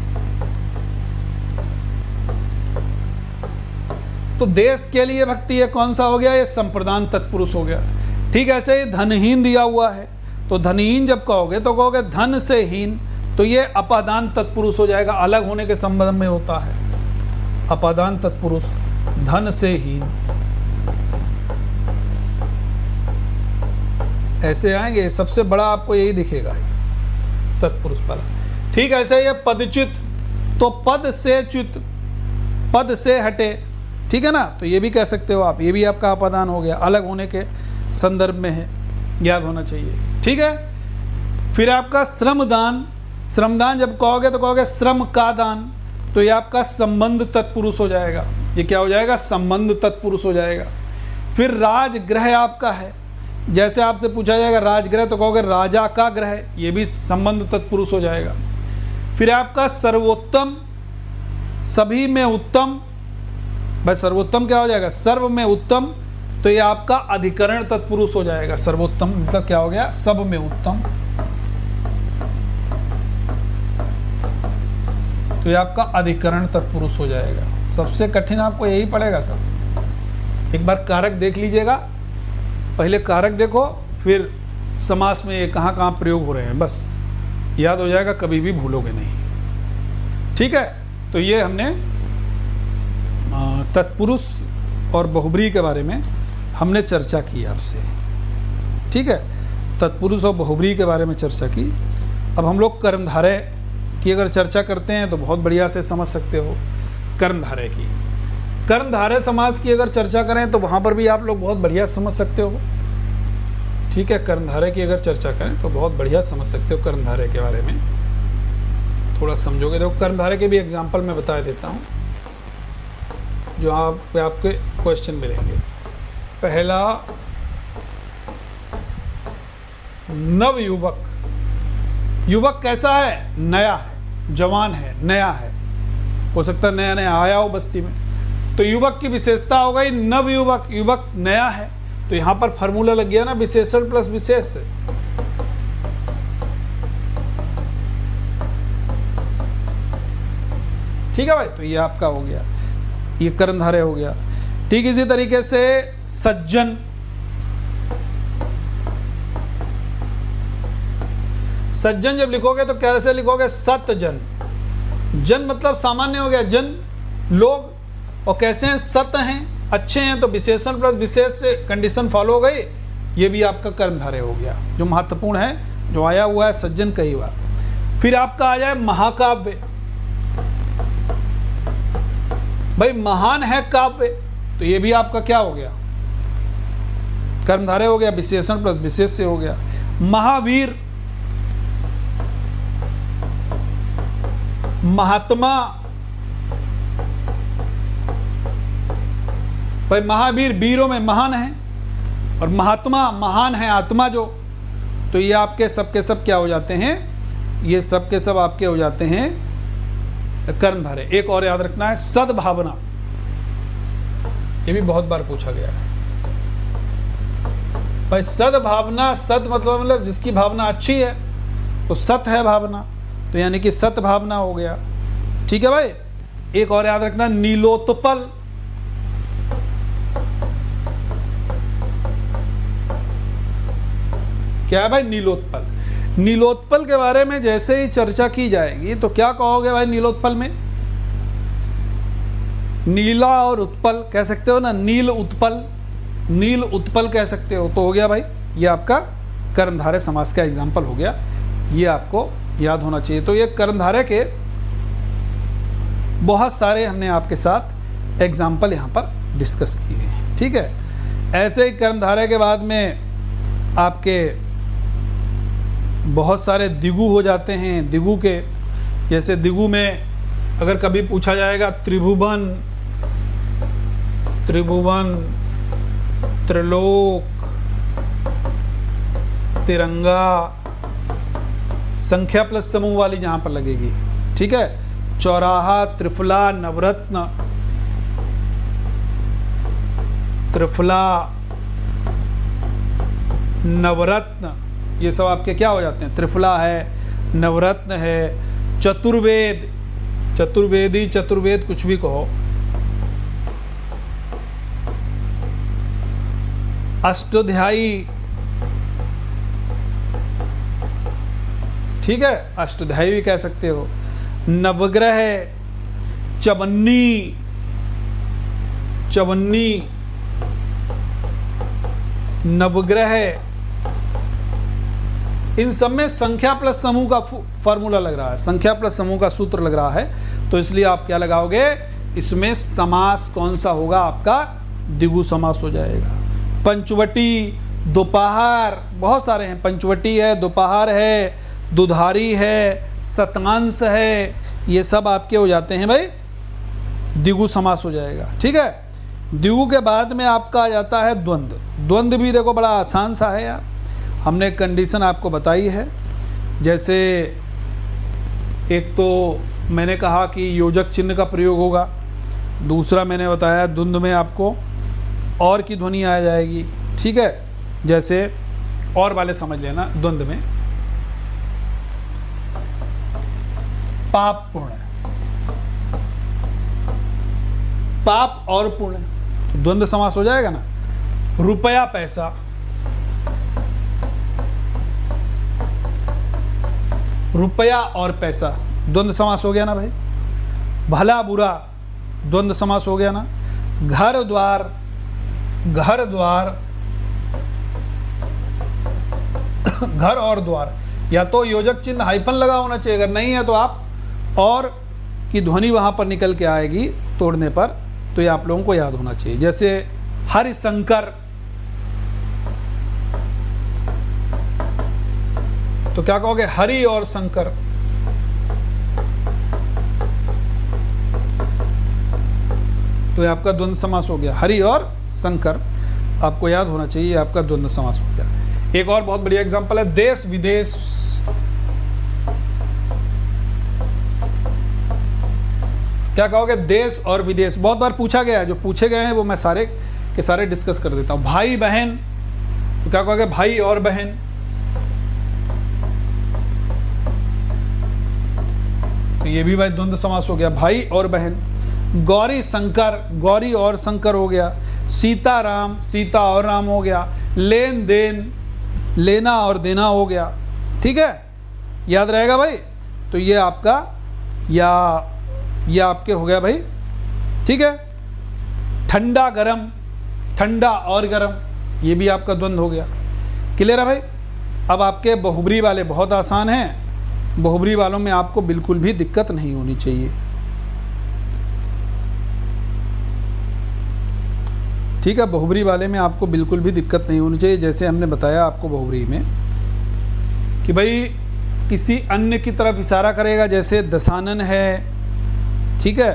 तो देश के लिए भक्ति ये कौन सा हो गया, ये संप्रदान तत्पुरुष हो गया, ठीक है। ऐसे ही धनहीन दिया हुआ है, तो धनहीन जब कहोगे तो कहोगे धन से हीन, तो ये अपादान तत्पुरुष हो जाएगा, अलग होने के संबंध में होता है, अपादान तत्पुरुष, धन से हीन, ऐसे आएंगे। सबसे बड़ा आपको यही दिखेगा तत्पुरुष वाला, ठीक है। ऐसे ये पदच्युत, तो पद से च्युत, पद से हटे, ठीक है ना, तो ये भी कह सकते हो आप, ये भी आपका अपादान हो गया, अलग होने के संदर्भ में है, याद होना चाहिए। ठीक है, फिर आपका श्रमदान। श्रमदान जब कहोगे तो कहोगे श्रम का दान, तो ये आपका संबंध तत्पुरुष हो जाएगा। ये क्या हो जाएगा? संबंध तत्पुरुष हो जाएगा। फिर राजगृह आपका है, जैसे आपसे पूछा जाएगा राजगृह तो कहोगे राजा का ग्रह, ये भी संबंध तत्पुरुष हो जाएगा। फिर आपका सर्वोत्तम, सभी में उत्तम, भाई सर्वोत्तम क्या हो जाएगा? सर्व में उत्तम, तो ये आपका अधिकरण तत्पुरुष हो जाएगा। सर्वोत्तम मतलब क्या हो गया? सब में उत्तम, तो ये आपका अधिकरण तत्पुरुष हो जाएगा। सबसे कठिन आपको यही पड़ेगा सब। एक बार कारक देख लीजिएगा, पहले कारक देखो, फिर समास में ये कहाँ कहाँ प्रयोग हो रहे हैं, बस याद हो जाएगा, कभी भी भूलोगे नहीं। ठीक है, तो ये हमने तत्पुरुष और बहुब्रीहि के बारे में हमने चर्चा की आपसे। ठीक है, तत्पुरुष और बहुब्रीहि के बारे में चर्चा की। अब हम लोग कर्मधारय की अगर चर्चा करते हैं तो बहुत बढ़िया से समझ सकते हो। कर्मधारय की, कर्मधारय समास की अगर चर्चा करें तो वहाँ पर भी आप लोग बहुत बढ़िया समझ सकते हो। ठीक है, कर्मधारय की अगर चर्चा करें तो बहुत बढ़िया समझ सकते हो। कर्मधारय के बारे में थोड़ा समझोगे। देखो कर्मधारय के भी एग्जाम्पल मैं बता देता हूँ जो आपके क्वेश्चन मिलेंगे। पहला, नवयुवक। युवक कैसा है? नया है, जवान है, नया है, हो सकता है नया नया आया हो बस्ती में, तो युवक की विशेषता हो गई नवयुवक। युवक नया है, तो यहां पर फार्मूला लग गया ना, विशेषण प्लस विशेष। ठीक है भाई, तो ये आपका हो गया, ये कर्मधारय हो गया। ठीक, इसी तरीके से सज्जन। सज्जन जब लिखोगे तो कैसे लिखोगे? सतजन। जन मतलब सामान्य हो गया, जन लोग, और कैसे हैं? सत हैं, अच्छे हैं, तो विशेषण प्लस विशेष से कंडीशन फॉलो हो गई। ये भी आपका कर्मधारय हो गया, जो महत्वपूर्ण है, जो आया हुआ है सज्जन कई बार। फिर आपका आ जाए महाकाव्य। भाई महान है काव्य, तो ये भी आपका क्या हो गया? कर्मधारय हो गया, विशेषण प्लस विशेष से हो गया। महावीर, महात्मा। भाई महावीर वीरों में महान है, और महात्मा महान है आत्मा जो, तो ये आपके सब के सब क्या हो जाते हैं? ये सब के सब आपके हो जाते हैं कर्मधारय। एक और याद रखना है, सद्भावना। ये भी बहुत बार पूछा गया है भाई। सद्भावना, सद मतलब जिसकी भावना अच्छी है, तो सत है भावना, तो यानी कि सत भावना हो गया। ठीक है भाई, एक और याद रखना, नीलोत्पल। क्या है भाई? नीलोत्पल। नीलोत्पल के बारे में जैसे ही चर्चा की जाएगी तो क्या कहोगे भाई? नीलोत्पल में नीला और उत्पल कह सकते हो ना, नील उत्पल, नील उत्पल कह सकते हो, तो हो गया भाई ये आपका कर्मधारय समास का एग्जाम्पल हो गया। ये आपको याद होना चाहिए। तो ये कर्मधारय के बहुत सारे हमने आपके साथ एग्जाम्पल यहाँ पर डिस्कस किए हैं। ठीक है, ऐसे ही कर्मधारय के बाद में आपके बहुत सारे दिगु हो जाते हैं। दिगु के जैसे दिगु में अगर कभी पूछा जाएगा त्रिभुवन, त्रिभुवन, त्रिलोक, तिरंगा, संख्या प्लस समूह वाली जहां पर लगेगी। ठीक है, चौराहा, त्रिफला, नवरत्न, त्रिफला, नवरत्न, ये सब आपके क्या हो जाते हैं? त्रिफला है, नवरत्न है, चतुर्वेद, चतुर्वेदी, चतुर्वेद कुछ भी कहो, अष्टाध्यायी। ठीक है, अष्टाध्यायी भी कह सकते हो। नवग्रह, चवन्नी, चवन्नी, नवग्रह, इन सब में संख्या प्लस समूह का फॉर्मूला लग रहा है, संख्या प्लस समूह का सूत्र लग रहा है, तो इसलिए आप क्या लगाओगे? इसमें समास कौन सा होगा? आपका द्विगु समास हो जाएगा। पंचवटी, दोपहर, बहुत सारे हैं, पंचवटी है, दोपहर है, दुधारी है, शतांश है, ये सब आपके हो जाते हैं भाई द्विगु समास हो जाएगा। ठीक है, द्विगु के बाद में आपका आ जाता है द्वंद्व। द्वंद्व भी देखो बड़ा आसान सा है यार, हमने कंडीशन आपको बताई है। जैसे एक तो मैंने कहा कि योजक चिन्ह का प्रयोग होगा, दूसरा मैंने बताया द्वंद्व में आपको और की ध्वनि आ जाएगी। ठीक है, जैसे और वाले समझ लेना, द्वंद्व में पाप पूर्ण, पाप और पुण्य, तो द्वंद्व समास हो जाएगा ना। रुपया पैसा, रुपया और पैसा द्वंद्व समास हो गया ना भाई। भला बुरा द्वंद्व समास हो गया ना। घर द्वार, घर द्वार, घर और द्वार, या तो योजक चिन्ह हाइफन लगा होना चाहिए, अगर नहीं है तो आप और की ध्वनि वहां पर निकल के आएगी तोड़ने पर, तो ये आप लोगों को याद होना चाहिए। जैसे हरिशंकर, तो क्या कहोगे, हरि और शंकर। तो ये आपका द्वंद्व समास हो गया, हरि और शंकर, आपको याद होना चाहिए, आपका द्वंद्व समास हो गया। एक और बहुत बढ़िया एग्जांपल है देश विदेश। क्या कहोगे, देश और विदेश। बहुत बार पूछा गया है, जो पूछे गए हैं वो मैं सारे के सारे डिस्कस कर देता हूं। भाई बहन, तो क्या कहोगे, भाई और बहन। तो ये भी भाई द्वंद्व समास हो गया, भाई और बहन। गौरी शंकर, गौरी और शंकर हो गया। सीता राम, सीता और राम हो गया। लेन देन, लेना और देना हो गया। ठीक है, याद रहेगा भाई। तो ये आपका ये आपके हो गया भाई। ठीक है, ठंडा गरम, ठंडा और गरम, ये भी आपका द्वंद्व हो गया। क्लियर है भाई। अब आपके बहुब्री वाले बहुत आसान हैं, बहुब्री वालों में आपको बिल्कुल भी दिक्कत नहीं होनी चाहिए। ठीक है, बहुब्री वाले में आपको बिल्कुल भी दिक्कत नहीं होनी चाहिए। जैसे हमने बताया आपको बहुब्री में कि भाई किसी अन्य की तरफ इशारा करेगा, जैसे दशानन है। ठीक है,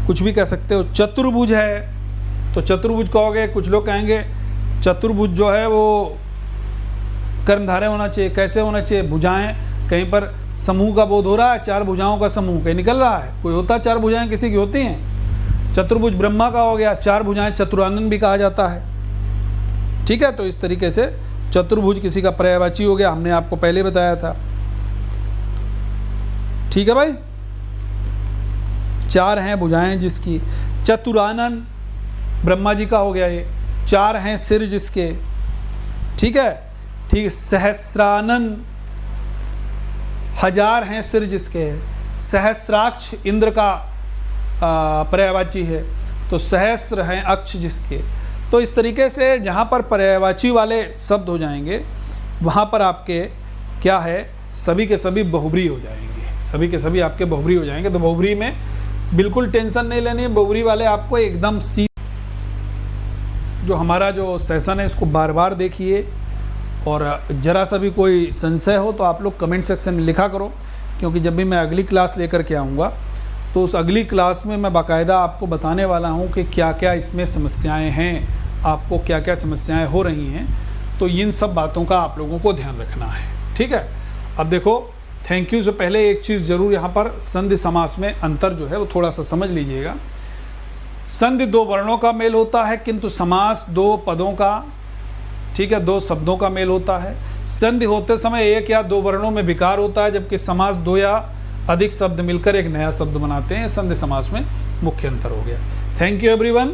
कुछ भी कह सकते हो। चतुर्भुज है, तो चतुर्भुज कहोगे, कुछ लोग कहेंगे चतुर्भुज जो है वो कर्मधारय होना चाहिए। कैसे होना चाहिए, भुजाएं, कहीं पर समूह का बोध हो रहा है, चार भुजाओं का समूह कहीं निकल रहा है, कोई होता चार भुजाएं किसी की होती हैं। चतुर्भुज ब्रह्मा का हो गया, चार भुजाएं चतुरानन भी कहा जाता है। ठीक है, तो इस तरीके से चतुर्भुज किसी का पर्यायवाची हो गया, हमने आपको पहले बताया था। ठीक है भाई, चार हैं भुजाएं जिसकी। चतुरानन ब्रह्मा जी का हो गया, ये चार हैं सिर जिसके। ठीक है, ठीक। सहस्रानन, हजार हैं सिर जिसके। सहस्राक्ष इंद्र का पर्यायवाची है, तो सहस्र हैं अक्ष जिसके। तो इस तरीके से जहाँ पर पर्यायवाची वाले शब्द हो जाएंगे वहाँ पर आपके क्या है, सभी के सभी बहुब्री हो जाएंगे, सभी के सभी आपके बहुब्री हो जाएंगे। तो बहुब्री में बिल्कुल टेंशन नहीं लेनी है, बहुब्री वाले आपको एकदम जो हमारा जो सेशन है इसको बार बार देखिए, और ज़रा सा भी कोई संशय हो तो आप लोग कमेंट सेक्शन में लिखा करो, क्योंकि जब भी मैं अगली क्लास लेकर के आऊँगा तो उस अगली क्लास में मैं बाकायदा आपको बताने वाला हूँ कि क्या क्या इसमें समस्याएं हैं, आपको क्या क्या समस्याएं हो रही हैं। तो इन सब बातों का आप लोगों को ध्यान रखना है। ठीक है, अब देखो, थैंक यू से पहले एक चीज़ ज़रूर यहाँ पर संधि समास में अंतर जो है वो थोड़ा सा समझ लीजिएगा। संधि दो वर्णों का मेल होता है, किंतु समास दो पदों का, ठीक है, दो शब्दों का मेल होता है। संधि होते समय एक या दो वर्णों में विकार होता है, जबकि समास दो या अधिक शब्द मिलकर एक नया शब्द बनाते हैं। संधि समास में मुख्य अंतर हो गया। Thank you everyone.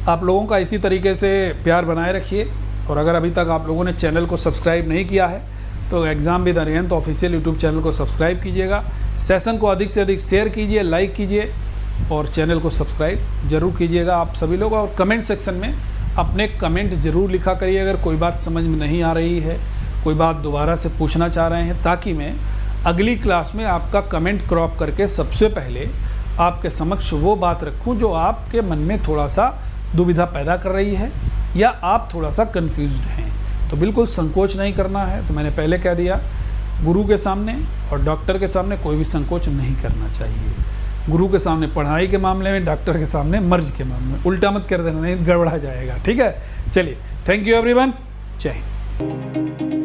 आप लोगों का इसी तरीके से प्यार बनाए रखिए, और अगर अभी तक आप लोगों ने चैनल को सब्सक्राइब नहीं किया है तो exam with Arihant official YouTube channel को सब्सक्राइब कीजिएगा। सेशन को अधिक से अधिक शेयर कीजिए, लाइक कीजिए, और चैनल को सब्सक्राइब जरूर कीजिएगा आप सभी लोग। और कमेंट सेक्शन में अपने कमेंट जरूर लिखा करिए, अगर कोई बात समझ में नहीं आ रही है, कोई बात दोबारा से पूछना चाह रहे हैं, ताकि मैं अगली क्लास में आपका कमेंट क्रॉप करके सबसे पहले आपके समक्ष वो बात रखूं जो आपके मन में थोड़ा सा दुविधा पैदा कर रही है, या आप थोड़ा सा कंफ्यूज्ड हैं, तो बिल्कुल संकोच नहीं करना है। तो मैंने पहले कह दिया, गुरु के सामने और डॉक्टर के सामने कोई भी संकोच नहीं करना चाहिए। गुरु के सामने पढ़ाई के मामले में, डॉक्टर के सामने मर्ज के मामले में। उल्टा मत कर देना, नहीं गड़बड़ा जाएगा। ठीक है, चलिए, थैंक यू एवरीवन, जय हिंद।